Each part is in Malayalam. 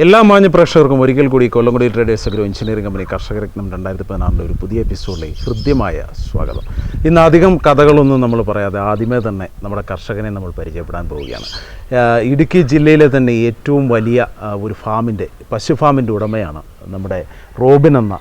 എല്ലാ മാന്യ പ്രേക്ഷകർക്കും ഒരിക്കൽ കൂടി Kollamkudi traders agro engineering company കർഷകരത്നം 2016 ഒരു പുതിയ എപ്പിസോഡിലേക്ക് ഹൃദ്യമായ സ്വാഗതം. ഇന്ന് അധികം കഥകളൊന്നും നമ്മൾ പറയാതെ ആദ്യമേ തന്നെ നമ്മുടെ കർഷകനെ നമ്മൾ പരിചയപ്പെടാൻ പോവുകയാണ്. ഇടുക്കി ജില്ലയിലെ തന്നെ ഏറ്റവും വലിയ ഒരു പശു ഫാമിൻ്റെ ഉടമയാണ് നമ്മുടെ റോബിൻ എന്ന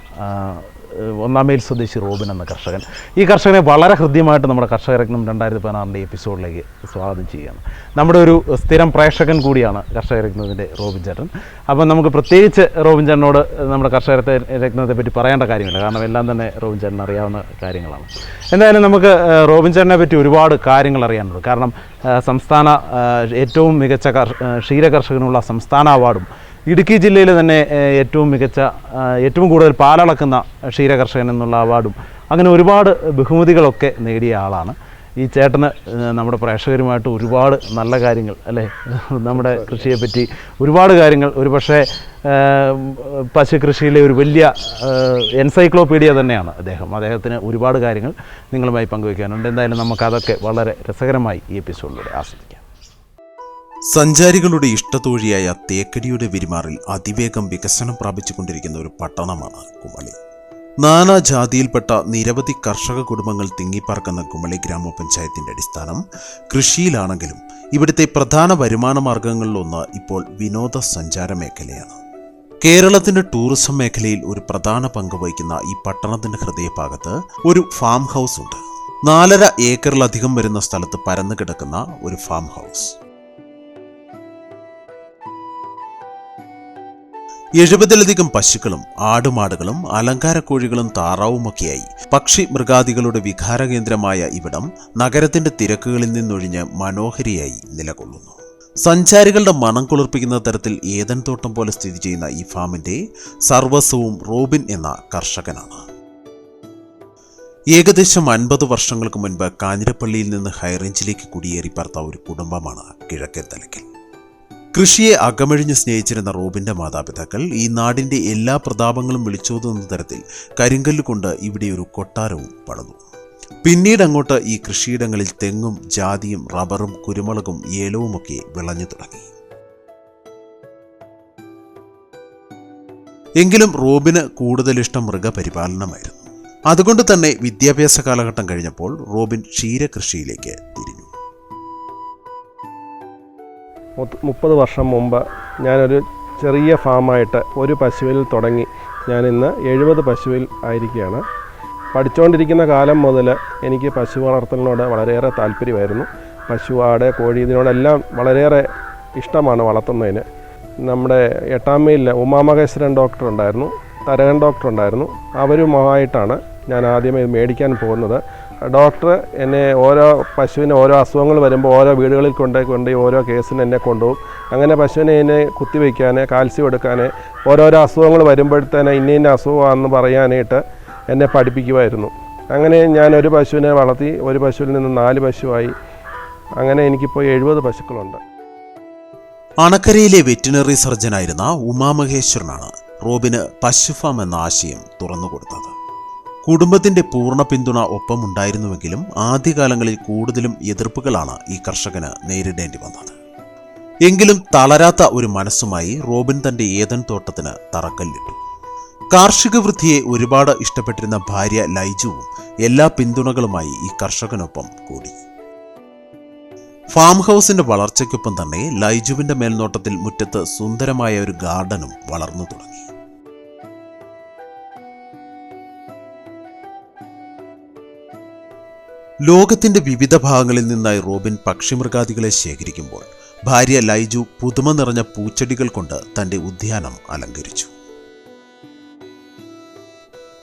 ഒന്നാമേൽ സ്വദേശി റോബിൻ എന്ന കർഷകൻ. ഈ കർഷകനെ വളരെ ഹൃദ്യമായിട്ട് നമ്മുടെ കർഷകരത്നം 2016 എപ്പിസോഡിലേക്ക് സ്വാഗതം ചെയ്യുകയാണ്. നമ്മുടെ ഒരു സ്ഥിരം പ്രേക്ഷകൻ കൂടിയാണ് കർഷകരത്നത്തിൻ്റെ റോബിൻ ചേട്ടൻ. അപ്പം നമുക്ക് പ്രത്യേകിച്ച് റോബിൻ ചേട്ടനോട് നമ്മുടെ കർഷകരത്നത്തെ പറ്റി പറയേണ്ട കാര്യമില്ല, കാരണം എല്ലാം തന്നെ റോബിൻ ചേട്ടൻ അറിയാവുന്ന കാര്യങ്ങളാണ്. എന്തായാലും നമുക്ക് റോബിൻ ചേട്ടനെ പറ്റി ഒരുപാട് കാര്യങ്ങൾ അറിയാനുണ്ട്. കാരണം സംസ്ഥാന ഏറ്റവും മികച്ച ക്ഷീരകർഷകനുള്ള സംസ്ഥാന അവാർഡും ഇടുക്കി ജില്ലയിൽ തന്നെ ഏറ്റവും കൂടുതൽ പാലളക്കുന്ന ക്ഷീരകർഷകൻ എന്നുള്ള അവാർഡും അങ്ങനെ ഒരുപാട് ബഹുമതികളൊക്കെ നേടിയ ആളാണ് ഈ ചേട്ടന്. നമ്മുടെ പ്രേക്ഷകരുമായിട്ട് ഒരുപാട് നല്ല കാര്യങ്ങൾ നമ്മുടെ കൃഷിയെപ്പറ്റി ഒരുപാട് കാര്യങ്ങൾ, ഒരുപക്ഷെ പശുകൃഷിയിലെ ഒരു വലിയ എൻസൈക്ലോപീഡിയ തന്നെയാണ് അദ്ദേഹത്തിന് ഒരുപാട് കാര്യങ്ങൾ നിങ്ങളുമായി പങ്കുവയ്ക്കാനുണ്ട്. എന്തായാലും നമുക്കതൊക്കെ വളരെ രസകരമായി ഈ എപ്പിസോഡിലൂടെ ആസ്വദിക്കാം. സഞ്ചാരികളുടെ ഇഷ്ടത്തോഴിയായ തേക്കടിയുടെ വിരിമാറിൽ അതിവേഗം വികസനം പ്രാപിച്ചുകൊണ്ടിരിക്കുന്ന ഒരു പട്ടണമാണ് കുമളി. നാനാജാതിയിൽപ്പെട്ട നിരവധി കർഷക കുടുംബങ്ങൾ തിങ്ങിപ്പാർക്കുന്ന കുമളി ഗ്രാമപഞ്ചായത്തിന്റെ അടിസ്ഥാനം കൃഷിയിലാണെങ്കിലും ഇവിടുത്തെ പ്രധാന വരുമാന മാർഗങ്ങളിലൊന്ന് ഇപ്പോൾ വിനോദസഞ്ചാര മേഖലയാണ്. കേരളത്തിന്റെ ടൂറിസം മേഖലയിൽ ഒരു പ്രധാന പങ്ക് വഹിക്കുന്ന ഈ പട്ടണത്തിന്റെ ഹൃദയഭാഗത്ത് ഒരു ഫാം ഹൗസ് ഉണ്ട്. 4.5 ഏക്കറിലധികം വരുന്ന സ്ഥലത്ത് പരന്നു കിടക്കുന്ന ഒരു ഫാം ഹൗസ്. 70-ലധികം പശുക്കളും ആടുമാടുകളും അലങ്കാരക്കോഴികളും താറാവുമൊക്കെയായി പക്ഷി മൃഗാദികളുടെ വിഹാരകേന്ദ്രമായ ഇവിടം നഗരത്തിന്റെ തിരക്കുകളിൽ നിന്നൊഴിഞ്ഞ് മനോഹരിയായി നിലകൊള്ളുന്നു. സഞ്ചാരികളുടെ മനം കുളിർപ്പിക്കുന്ന തരത്തിൽ ഏദൻ തോട്ടം പോലെ സ്ഥിതി ചെയ്യുന്ന ഈ ഫാമിന്റെ സർവസ്വവും റോബിൻ എന്ന കർഷകനാണ്. ഏകദേശം 50 വർഷങ്ങൾക്ക് മുൻപ് കാഞ്ഞിരപ്പള്ളിയിൽ നിന്ന് ഹൈറേഞ്ചിലേക്ക് കുടിയേറി പാർത്ത ഒരു കുടുംബമാണ് കിഴക്കേ തലയ്ക്കൽ. കൃഷിയെ അകമഴിഞ്ഞ് സ്നേഹിച്ചിരുന്ന റോബിന്റെ മാതാപിതാക്കൾ ഈ നാടിന്റെ എല്ലാ പ്രതാപങ്ങളും വിളിച്ചോതുന്ന തരത്തിൽ കരിങ്കല്ല് കൊണ്ട് ഇവിടെ ഒരു കൊട്ടാരവും പണിതു. പിന്നീട് അങ്ങോട്ട് ഈ കൃഷിയിടങ്ങളിൽ തെങ്ങും ജാതിയും റബ്ബറും കുരുമുളകും ഏലവുമൊക്കെ വിളഞ്ഞു തുടങ്ങി. എങ്കിലും റോബിന് കൂടുതൽ ഇഷ്ടം മൃഗപരിപാലനമായിരുന്നു. അതുകൊണ്ട് തന്നെ വിദ്യാഭ്യാസ കാലഘട്ടം കഴിഞ്ഞപ്പോൾ റോബിൻ ക്ഷീരകൃഷിയിലേക്ക് തിരിഞ്ഞു. 30 വർഷം മുമ്പ് ഞാനൊരു ചെറിയ ഫാമായിട്ട് ഒരു പശുവിൽ തുടങ്ങി. ഞാനിന്ന് 70 പശുവിൽ ആയിരിക്കുകയാണ്. പഠിച്ചുകൊണ്ടിരിക്കുന്ന കാലം മുതൽ എനിക്ക് പശു വളർത്തലിനോട് വളരെയേറെ താല്പര്യമായിരുന്നു. പശു, ആട്, കോഴി ഇതിനോടെല്ലാം വളരെയേറെ ഇഷ്ടമാണ് വളർത്തുന്നതിന്. നമ്മുടെ 8-ാം മൈലിൽ ഉമാമഹേശ്വരൻ ഡോക്ടർ ഉണ്ടായിരുന്നു, തരകൻ ഡോക്ടർ ഉണ്ടായിരുന്നു. അവരുമായിട്ടാണ് ഞാൻ ആദ്യമേ മേടിക്കാൻ പോകുന്നത്. ഡോക്ടർ എന്നെ ഓരോ പശുവിന് ഓരോ അസുഖങ്ങൾ വരുമ്പോൾ ഓരോ വീടുകളിൽ കൊണ്ട് ഓരോ കേസിന് എന്നെ കൊണ്ടുപോകും. അങ്ങനെ പശുവിനെ എന്നെ കുത്തിവയ്ക്കാൻ, കാൽസ്യം എടുക്കാൻ, ഓരോരോ അസുഖങ്ങൾ വരുമ്പോഴത്തേന് ഇന്ന അസുഖമാണെന്ന് പറയാനായിട്ട് എന്നെ പഠിപ്പിക്കുമായിരുന്നു. അങ്ങനെ ഞാൻ ഒരു പശുവിനെ വളർത്തി. ഒരു പശുവിൽ നിന്ന് 4 പശുവായി. അങ്ങനെ എനിക്കിപ്പോൾ 70 പശുക്കളുണ്ട്. അണക്കരയിലെ വെറ്റിനറി സർജനായിരുന്ന ഉമാമഹേശ്വരനാണ് റോബിന് പശു ഫാം എന്ന ആശയം തുറന്നുകൊടുത്തത്. കുടുംബത്തിന്റെ പൂർണ്ണ പിന്തുണ ഒപ്പമുണ്ടായിരുന്നുവെങ്കിലും ആദ്യകാലങ്ങളിൽ കൂടുതലും എതിർപ്പുകളാണ് ഈ കർഷകന് നേരിടേണ്ടി വന്നത്. എങ്കിലും തളരാത്ത ഒരു മനസ്സുമായി റോബിൻ തന്റെ ഏദൻ തോട്ടത്തിന് തറക്കല്ലിട്ടു. കാർഷിക വൃത്തിയെ ഒരുപാട് ഇഷ്ടപ്പെട്ടിരുന്ന ഭാര്യ ലൈജുവും എല്ലാ പിന്തുണകളുമായി ഈ കർഷകനൊപ്പം കൂടി. ഫാം ഹൗസിന്റെ വളർച്ചയ്ക്കൊപ്പം തന്നെ ലൈജുവിന്റെ മേൽനോട്ടത്തിൽ മുറ്റത്ത് സുന്ദരമായ ഒരു ഗാർഡനും വളർന്നു തുടങ്ങി. ലോകത്തിന്റെ വിവിധ ഭാഗങ്ങളിൽ നിന്നായി റോബിൻ പക്ഷിമൃഗാദികളെ ശേഖരിക്കുമ്പോൾ ഭാര്യ ലൈജു പുതുമ നിറഞ്ഞ പൂച്ചെടികൾ കൊണ്ട് തന്റെ ഉദ്യാനം അലങ്കരിച്ചു.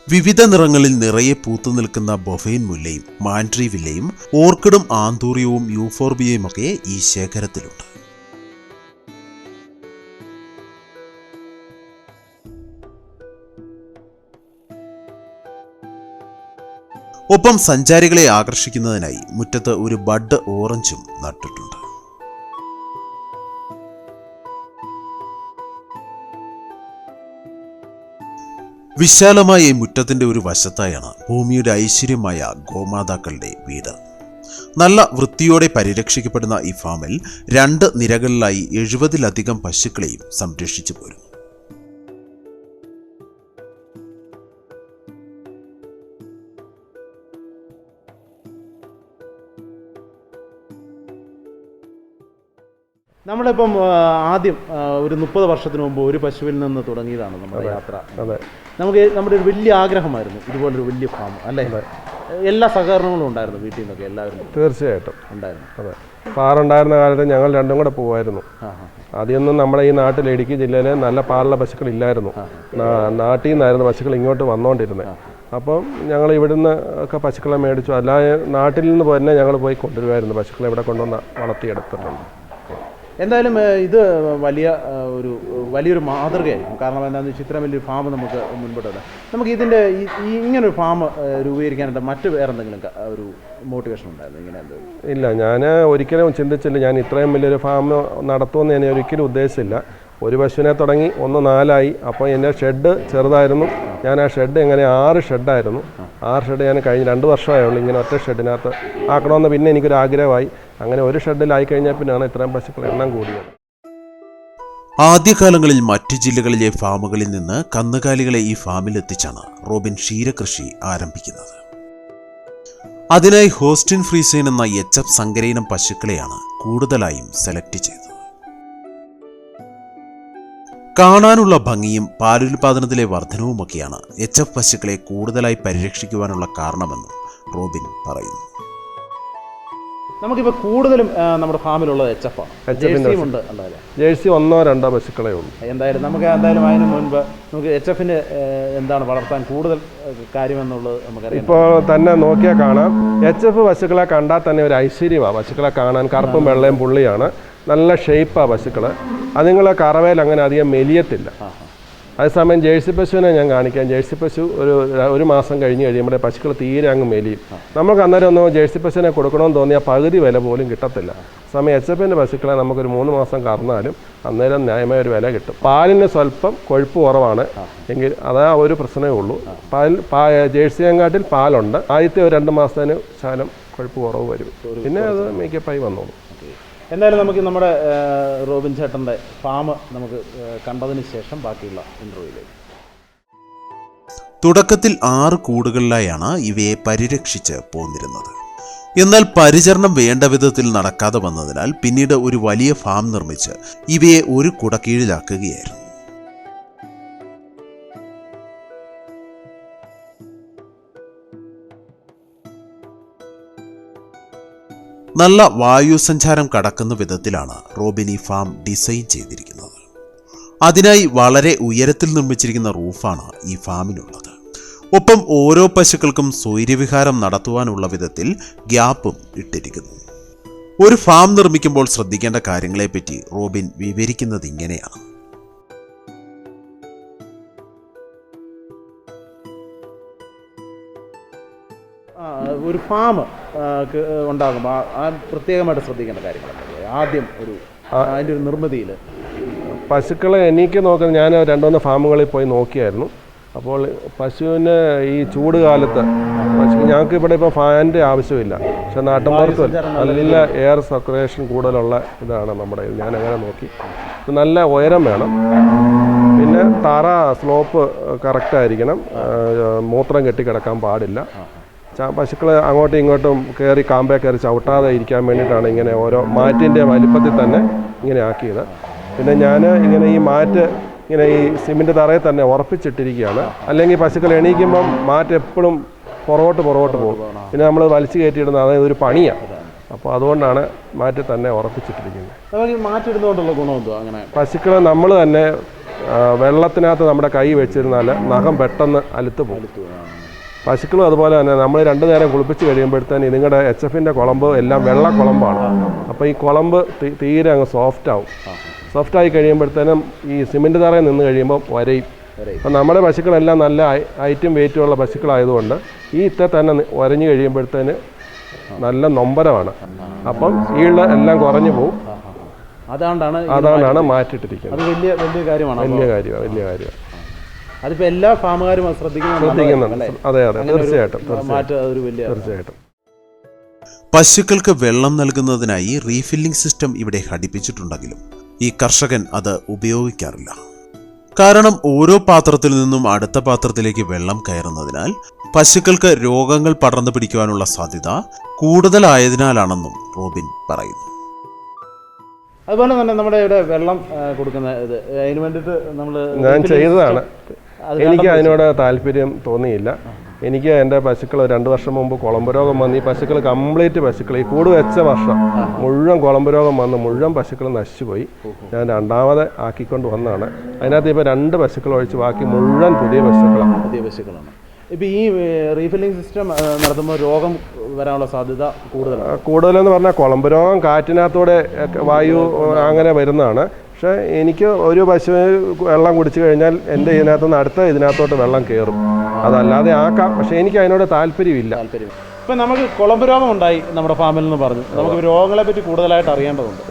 വിവിധ നിറങ്ങളിൽ നിറയെ പൂത്തു നിൽക്കുന്ന ബൊഫൈൻ മുല്ലയും മാൻട്രി വില്ലയും ഓർക്കിഡും ആന്തൂറിയവും യൂഫോർബിയയും ഒക്കെ ഈ ശേഖരത്തിലുണ്ട്. ഒപ്പം സഞ്ചാരികളെ ആകർഷിക്കുന്നതിനായി മുറ്റത്ത് ഒരു ബഡ് ഓറഞ്ചും നട്ടിട്ടുണ്ട്. വിശാലമായ ഈ മുറ്റത്തിന്റെ ഒരു വശത്തായാണ് ഭൂമിയുടെ ഐശ്വര്യമായ ഗോമാതാക്കളുടെ വീട്. നല്ല വൃത്തിയോടെ പരിരക്ഷിക്കപ്പെടുന്ന ഈ ഫാമിൽ 2 നിരകളിലായി 70-ലധികം പശുക്കളെയും സംരക്ഷിച്ചു പോരുന്നു. നമ്മളിപ്പം ആദ്യം ഒരു 30 വർഷത്തിന് മുമ്പ് ഒരു പശുവിൽ നിന്ന് തുടങ്ങിയതാണ് നമ്മുടെ യാത്ര. നമുക്ക് നമ്മുടെ ഒരു വലിയ ആഗ്രഹമായിരുന്നു ഇതുപോലൊരു വലിയ ഫാം അല്ലേ? എല്ലാ സഹകരണങ്ങളും ഉണ്ടായിരുന്നു വീട്ടിൽ നിന്നൊക്കെ എല്ലാവരും? തീർച്ചയായിട്ടും ഉണ്ടായിരുന്നു. അതെ, പാറുണ്ടായിരുന്ന കാലത്ത് ഞങ്ങൾ രണ്ടും കൂടെ പോകുമായിരുന്നു. ആദ്യമൊന്നും നമ്മുടെ ഈ നാട്ടിൽ ഇടുക്കി ജില്ലയിൽ നല്ല പാലുള്ള പശുക്കളില്ലായിരുന്നു. നാട്ടിൽ നിന്നായിരുന്നു പശുക്കൾ ഇങ്ങോട്ട് വന്നുകൊണ്ടിരുന്നത്. അപ്പം ഞങ്ങൾ ഇവിടുന്ന് ഒക്കെ പശുക്കളെ മേടിച്ചു. അല്ലാതെ നാട്ടിൽ നിന്ന് തന്നെ ഞങ്ങൾ പോയി കൊണ്ടുവരുമായിരുന്നു. പശുക്കളെ ഇവിടെ കൊണ്ടുവന്ന് വളർത്തിയെടുത്തിട്ടുണ്ട്. എന്തായാലും ഇത് വലിയൊരു മാതൃകയായിരിക്കും. കാരണം എന്താണെന്ന് വെച്ചാൽ ഇത്രയും വലിയൊരു ഫാം നമുക്ക് മുൻപോട്ട് നമുക്ക് ഇതിൻ്റെ ഇങ്ങനൊരു ഫാം രൂപീകരിക്കാനായിട്ട് മറ്റ് വേറെ എന്തെങ്കിലും ഒരു മോട്ടിവേഷൻ ഉണ്ടായിരുന്നു ഇങ്ങനെ എന്തെങ്കിലും? ഇല്ല, ഞാൻ ഒരിക്കലും ചിന്തിച്ചില്ല ഞാൻ ഇത്രയും വലിയൊരു ഫാം നടത്തുമെന്ന് ഞാൻ ഒരിക്കലും ഉദ്ദേശിച്ചില്ല. ഒരു പശുവിനെ തുടങ്ങി 4 അപ്പോൾ എൻ്റെ ഷെഡ് ചെറുതായിരുന്നു. ഞാൻ ആ ഷെഡ് 6 ഷെഡായിരുന്നു. 6 ഷെഡ് ഞാൻ കഴിഞ്ഞ് 2 വർഷമായുള്ളൂ ഇങ്ങനെ ഒറ്റ ഷെഡിനകത്ത് ആക്കണമെന്ന് പിന്നെ എനിക്കൊരു ആഗ്രഹമായി. അങ്ങനെ ഒരു ഷെഡിലായി കഴിഞ്ഞാൽ പിന്നെയാണ് ഇത്രയും പശുക്കൾ എണ്ണം കൂടിയത്. ആദ്യകാലങ്ങളിൽ മറ്റു ജില്ലകളിലെ ഫാമുകളിൽ നിന്ന് കന്നുകാലികളെ ഈ ഫാമിലെത്തിച്ചാണ് റോബിൻ ക്ഷീരകൃഷി ആരംഭിക്കുന്നത്. അതിനായി ഹോസ്റ്റിൻ ഫ്രീസൈൻ എന്ന HF സങ്കരയിനം പശുക്കളെയാണ് കൂടുതലായും സെലക്ട് ചെയ്തത്. കാണാനുള്ള ഭംഗിയും പാലുൽപാദനത്തിലെ വർധനവുമൊക്കെയാണ് HF പശുക്കളെ കൂടുതലായി പരിരക്ഷിക്കുവാനുള്ള കാരണമെന്നും റോബിൻ പറയുന്നു. നമുക്കിപ്പോൾ കൂടുതലും നമ്മുടെ ഫാമിലുള്ളത് HF ആണ്. ജേഴ്സി 1-2 പശുക്കളേ ഉള്ളൂ. എന്തായാലും അതിന് മുൻപ് നമുക്ക് HFൻ്റെ എന്താണ് വളർത്താൻ കൂടുതൽ കാര്യമെന്നുള്ളത് നമുക്കറിയാം. ഇപ്പോൾ തന്നെ നോക്കിയാൽ കാണാം, HF പശുക്കളെ കണ്ടാൽ തന്നെ ഒരു ഐശ്വര്യമാണ്. പശുക്കളെ കാണാൻ കറുപ്പും വെള്ളയും പുള്ളിയാണ്, നല്ല ഷേപ്പാണ് പശുക്കൾ. അതുങ്ങളെ കറവയിൽ അങ്ങനെ അധികം മെലിയത്തില്ല. അതേസമയം ജേഴ്സി പശുവിനെ ഞാൻ കാണിക്കാം. ജേഴ്സി പശു ഒരു മാസം കഴിഞ്ഞ് കഴിയുമ്പോൾ പശുക്കൾ തീരെ അങ്ങ് മെലിയും. നമുക്ക് അന്നേരം ഒന്നും ജേഴ്സി പശുവിനെ കൊടുക്കണമെന്ന് തോന്നിയാൽ പകുതി വില പോലും കിട്ടത്തില്ല. സമയം HFൻ്റെ പശുക്കളെ നമുക്കൊരു 3 മാസം കറന്നാലും അന്നേരം ന്യായമായ ഒരു വില കിട്ടും. പാലിന് സ്വല്പം കൊഴുപ്പ് കുറവാണ് എങ്കിൽ അതാ ഒരു പ്രശ്നമേ ഉള്ളൂ. ജേഴ്സിയെങ്കാട്ടിൽ പാലുണ്ട്. ആദ്യത്തെ ഒരു 2 മാസത്തിന് ശകലം കൊഴുപ്പ് കുറവ് വരും, പിന്നെ അത് മേക്കപ്പായി വന്നോളൂ. എന്തായാലും നമുക്ക് നമ്മുടെ റോബിൻ ചേട്ടൻ്റെ ഫാം നമുക്ക് കണ്ടതിന് ശേഷം ബാക്കിയുള്ള ഇൻ്റർവ്യൂയിലേക്ക്. തുടക്കത്തിൽ 6 കൂടുകളിലായാണ് ഇവയെ പരിരക്ഷിച്ച് പോന്നിരുന്നത്. എന്നാൽ പരിചരണം വേണ്ട വിധത്തിൽ നടക്കാതെ വന്നതിനാൽ പിന്നീട് ഒരു വലിയ ഫാം നിർമ്മിച്ച് ഇവയെ ഒരു കുടക്കീഴിലാക്കുകയായിരുന്നു. നല്ല വായുസഞ്ചാരം കടക്കുന്ന വിധത്തിലാണ് റോബിൻ ഈ ഫാം ഡിസൈൻ ചെയ്തിരിക്കുന്നത്. അതിനായി വളരെ ഉയരത്തിൽ നിർമ്മിച്ചിരിക്കുന്ന റൂഫാണ് ഈ ഫാമിനുള്ളത്. ഒപ്പം ഓരോ പശുക്കൾക്കും സ്വൈര്യവിഹാരം നടത്തുവാനുള്ള വിധത്തിൽ ഗ്യാപ്പും ഇട്ടിരിക്കുന്നു. ഒരു ഫാം നിർമ്മിക്കുമ്പോൾ ശ്രദ്ധിക്കേണ്ട കാര്യങ്ങളെപ്പറ്റി റോബിൻ വിവരിക്കുന്നത് ഇങ്ങനെയാണ്. ഒരു ഫാം ഉണ്ടാകുമ്പോൾ പ്രത്യേകമായിട്ട് ശ്രദ്ധിക്കേണ്ട കാര്യങ്ങളൊക്കെ ആദ്യം അതിൻ്റെ ഒരു നിർമ്മിതിയിൽ പശുക്കളെ എനിക്ക് നോക്കുന്നത്, ഞാൻ 2-3 ഫാമുകളിൽ പോയി നോക്കിയായിരുന്നു. അപ്പോൾ പശുവിന് ഈ ചൂട് കാലത്ത് ഞങ്ങൾക്ക് ഇവിടെ ഇപ്പോൾ ഫാനിൻ്റെ ആവശ്യമില്ല, പക്ഷെ നാട്ടിൻപുറത്ത് നല്ല എയർ സർക്കുലേഷൻ കൂടുതലുള്ള ഇതാണ് നമ്മുടെ. ഞാൻ അങ്ങനെ നോക്കി. നല്ല ഉയരം വേണം, പിന്നെ തറ സ്ലോപ്പ് കറക്റ്റായിരിക്കണം, മൂത്രം കെട്ടിക്കിടക്കാൻ പാടില്ല. പശുക്കൾ അങ്ങോട്ടും ഇങ്ങോട്ടും കാമ്പേ കയറി ചവിട്ടാതെ ഇരിക്കാൻ വേണ്ടിയിട്ടാണ് ഇങ്ങനെ ഓരോ മാറ്റിൻ്റെ വലിപ്പത്തിൽ തന്നെ ഇങ്ങനെ ആക്കിയത്. പിന്നെ ഞാൻ ഇങ്ങനെ ഈ മാറ്റ് ഇങ്ങനെ ഈ സിമെൻറ്റ് തറയിൽ തന്നെ ഉറപ്പിച്ചിട്ടിരിക്കുകയാണ്. അല്ലെങ്കിൽ പശുക്കൾ എണീക്കുമ്പം മാറ്റ് എപ്പോഴും പുറകോട്ട് പോകും. പിന്നെ നമ്മൾ വലിച്ചു കയറ്റിയിടുന്നത് അതായത് ഒരു പണിയാണ്. അപ്പോൾ അതുകൊണ്ടാണ് മാറ്റ് തന്നെ ഉറപ്പിച്ചിട്ടിരിക്കുന്നത്. മാറ്റിടുന്നതുകൊണ്ടുള്ള ഗുണമെന്തോ? അങ്ങനെ പശുക്കളെ നമ്മൾ തന്നെ വെള്ളത്തിനകത്ത് നമ്മുടെ കൈ വെച്ചിരുന്നാൽ നഖം പെട്ടെന്ന് അലുത്ത് പോകും. പശുക്കളും അതുപോലെ തന്നെ നമ്മൾ 2 നേരം കുളിപ്പിച്ച് കഴിയുമ്പോഴത്തേന് നിങ്ങളുടെ HFൻ്റെ കുളമ്പ് എല്ലാം വെള്ള കുളമ്പാണ്. അപ്പോൾ ഈ കുളമ്പ് തീരെ അങ്ങ് സോഫ്റ്റായി കഴിയുമ്പോഴത്തേനും ഈ സിമെൻറ്റ് തറയിൽ നിന്ന് കഴിയുമ്പോൾ വരയും. അപ്പം നമ്മുടെ പശുക്കളെല്ലാം നല്ല ഹൈറ്റും വെയിറ്റുമുള്ള പശുക്കളായതുകൊണ്ട് ഈ തന്നെ വരഞ്ഞു കഴിയുമ്പോഴത്തേന് നല്ല നൊമ്പരമാണ്. അപ്പം ഈള എല്ലാം കുറഞ്ഞു പോകും. അതാണ് മാറ്റിയിട്ടിരിക്കുന്നത്. വലിയ കാര്യമാണ്. അതിപ്പോൾ എല്ലാ ഫാമുകാരും ശ്രദ്ധിക്കുന്നുണ്ട്. അതെ, തീർച്ചയായിട്ടും. പശുക്കൾക്ക് വെള്ളം നൽകുന്നതിനായി റീഫില്ലിംഗ് സിസ്റ്റം ഇവിടെ ഘടിപ്പിച്ചിട്ടുണ്ടെങ്കിലും ഈ കർഷകൻ അത് ഉപയോഗിക്കാറില്ല. കാരണം ഓരോ പാത്രത്തിൽ നിന്നും അടുത്ത പാത്രത്തിലേക്ക് വെള്ളം കയറുന്നതിനാൽ പശുക്കൾക്ക് രോഗങ്ങൾ പടർന്നു പിടിക്കുവാനുള്ള സാധ്യത കൂടുതലായതിനാലാണെന്നും റോബിൻ പറയുന്നു. അതുപോലെ തന്നെ നമ്മുടെ ഇവിടെ വെള്ളം കൊടുക്കുന്ന ഇത് അതിന് വേണ്ടിയിട്ട് നമ്മൾ ഞാൻ ചെയ്തതാണ്. എനിക്ക് അതിനോട് താല്പര്യം തോന്നിയില്ല. എനിക്ക് എൻ്റെ പശുക്കൾ 2 വർഷം മുമ്പ് കുളമ്പ് രോഗം വന്ന് ഈ പശുക്കൾ കംപ്ലീറ്റ് പശുക്കൾ ഈ കൂട് വെച്ച വർഷം മുഴുവൻ കുളമ്പ് രോഗം വന്ന് മുഴുവൻ പശുക്കൾ നശിച്ചുപോയി. ഞാൻ രണ്ടാമത് ആക്കിക്കൊണ്ട് വന്നതാണ്. അതിനകത്ത് ഇപ്പോൾ 2 പശുക്കൾ ഒഴിച്ച് ബാക്കി മുഴുവൻ പുതിയ പശുക്കളാണ്. ഇപ്പോൾ ഈ റീഫില്ലിംഗ് സിസ്റ്റം നടത്തുമ്പോൾ രോഗം വരാനുള്ള സാധ്യത കൂടുതലെന്ന് പറഞ്ഞാൽ കുളമ്പ് രോഗം കാറ്റിനകത്തൂടെ വായു അങ്ങനെ വരുന്നതാണ്. പക്ഷേ എനിക്ക് ഒരു പശു വെള്ളം കുടിച്ചു കഴിഞ്ഞാൽ എൻ്റെ ഇതിനകത്തുനിന്ന് അടുത്ത ഇതിനകത്തോട്ട് വെള്ളം കയറും. അതല്ലാതെ ആക്കാം, പക്ഷേ എനിക്ക് അതിനോട് താല്പര്യമില്ല. ഇപ്പം നമുക്ക് കുളമ്പ് രോഗം ഉണ്ടായി നമ്മുടെ ഫാമിൽ നിന്ന് പറഞ്ഞു. നമുക്ക് രോഗങ്ങളെ പറ്റി കൂടുതലായിട്ട് അറിയേണ്ടതുണ്ട്.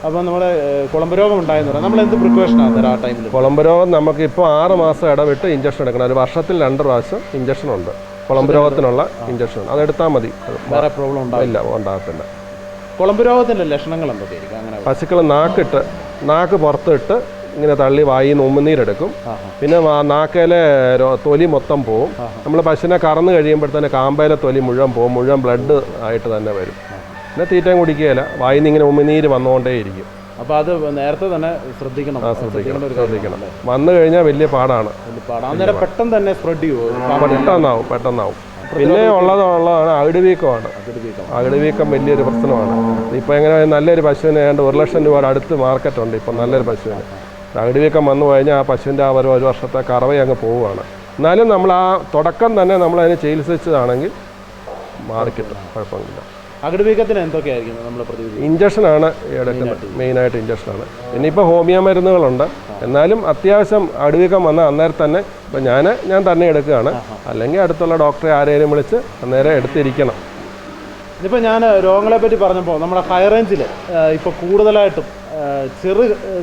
അപ്പോൾ നമ്മുടെ കുളമ്പ് രോഗം ഉണ്ടായെന്ന് പറയാം, നമ്മൾ എന്ത് പ്രിക്കോഷനാണ് ആ ടൈമിൽ? കുളമ്പ് രോഗം നമുക്കിപ്പോൾ 6 മാസം ഇടവിട്ട് ഇഞ്ചക്ഷൻ എടുക്കണം. ഒരു വർഷത്തിൽ 2 പ്രാവശ്യം ഇഞ്ചക്ഷൻ ഉണ്ട്. കുളമ്പ് രോഗത്തിനുള്ള ഇഞ്ചക്ഷൻ അതെടുത്താൽ മതി. വേറെ പ്രോബ്ലം ഉണ്ടാകത്തില്ല. കുളമ്പ് രോഗത്തിൻ്റെ ലക്ഷണങ്ങൾ എന്തൊക്കെയായിരിക്കും? അങ്ങനെ പശുക്കൾ നാക്ക് പുറത്തിട്ട് ഇങ്ങനെ തള്ളി വായിൽ നിന്ന് ഉമിനീരെടുക്കും. പിന്നെ നാക്കയിലെ തൊലി മൊത്തം പോവും. നമ്മൾ പശുവിനെ കറന്ന് കഴിയുമ്പോഴത്തേന് കാമ്പയിലെ തൊലി മുഴുവൻ പോവും. മുഴുവൻ ബ്ലഡ് ആയിട്ട് തന്നെ വരും. പിന്നെ തീറ്റയും കുടിക്കുകയില്ല. വായിൽ നിന്ന് ഇങ്ങനെ ഉമിനീര് വന്നുകൊണ്ടേയിരിക്കും. അപ്പോൾ അത് നേരത്തെ തന്നെ ശ്രദ്ധിക്കണം. വന്നു കഴിഞ്ഞാൽ വലിയ പാടാണ്. പെട്ടെന്ന് തന്നെ സ്പ്രെഡ് ചെയ്യുമോ? പെട്ടെന്നാവും. പിന്നെ ഉള്ളതാണ് അകിട് വീക്കമാണ്. അകിട് വീക്കം വലിയൊരു പ്രശ്നമാണ്. ഇപ്പോൾ എങ്ങനെ നല്ലൊരു പശുവിന് 1 ലക്ഷം രൂപയുടെ അടുത്ത് മാർക്കറ്റുണ്ട് ഇപ്പോൾ നല്ലൊരു പശുവിന്. അകിട് വീക്കം വന്നു കഴിഞ്ഞാൽ ആ പശുവിൻ്റെ ആ ഒരു വർഷത്തെ കറവ അങ്ങ് പോവുകയാണ്. എന്നാലും നമ്മൾ ആ തുടക്കം തന്നെ നമ്മളതിനെ ചികിത്സിച്ചതാണെങ്കിൽ മാറിക്കിട്ടും, കുഴപ്പമില്ല. അകിട് വീക്കത്തിന് എന്തൊക്കെയായിരിക്കും നമ്മൾ പ്രതിവിധി? ഇഞ്ചക്ഷനാണ് എടുക്കുന്നത്, മെയിനായിട്ട് ഇഞ്ചക്ഷനാണ്. പിന്നെ ഇപ്പോൾ ഹോമിയോ മരുന്നുകളുണ്ട്. എന്നാലും അത്യാവശ്യം അകിട് വീക്കം വന്നാൽ അന്നേരം തന്നെ ഇപ്പം ഞാൻ തന്നെ എടുക്കുകയാണ്. അല്ലെങ്കിൽ അടുത്തുള്ള ഡോക്ടറെ ആരെയും വിളിച്ച് അന്നേരം എടുത്തിരിക്കണം. ഇതിപ്പോൾ ഞാൻ രോഗങ്ങളെ പറ്റി പറഞ്ഞപ്പോൾ നമ്മുടെ ഹൈ റേഞ്ചിൽ ഇപ്പോൾ കൂടുതലായിട്ടും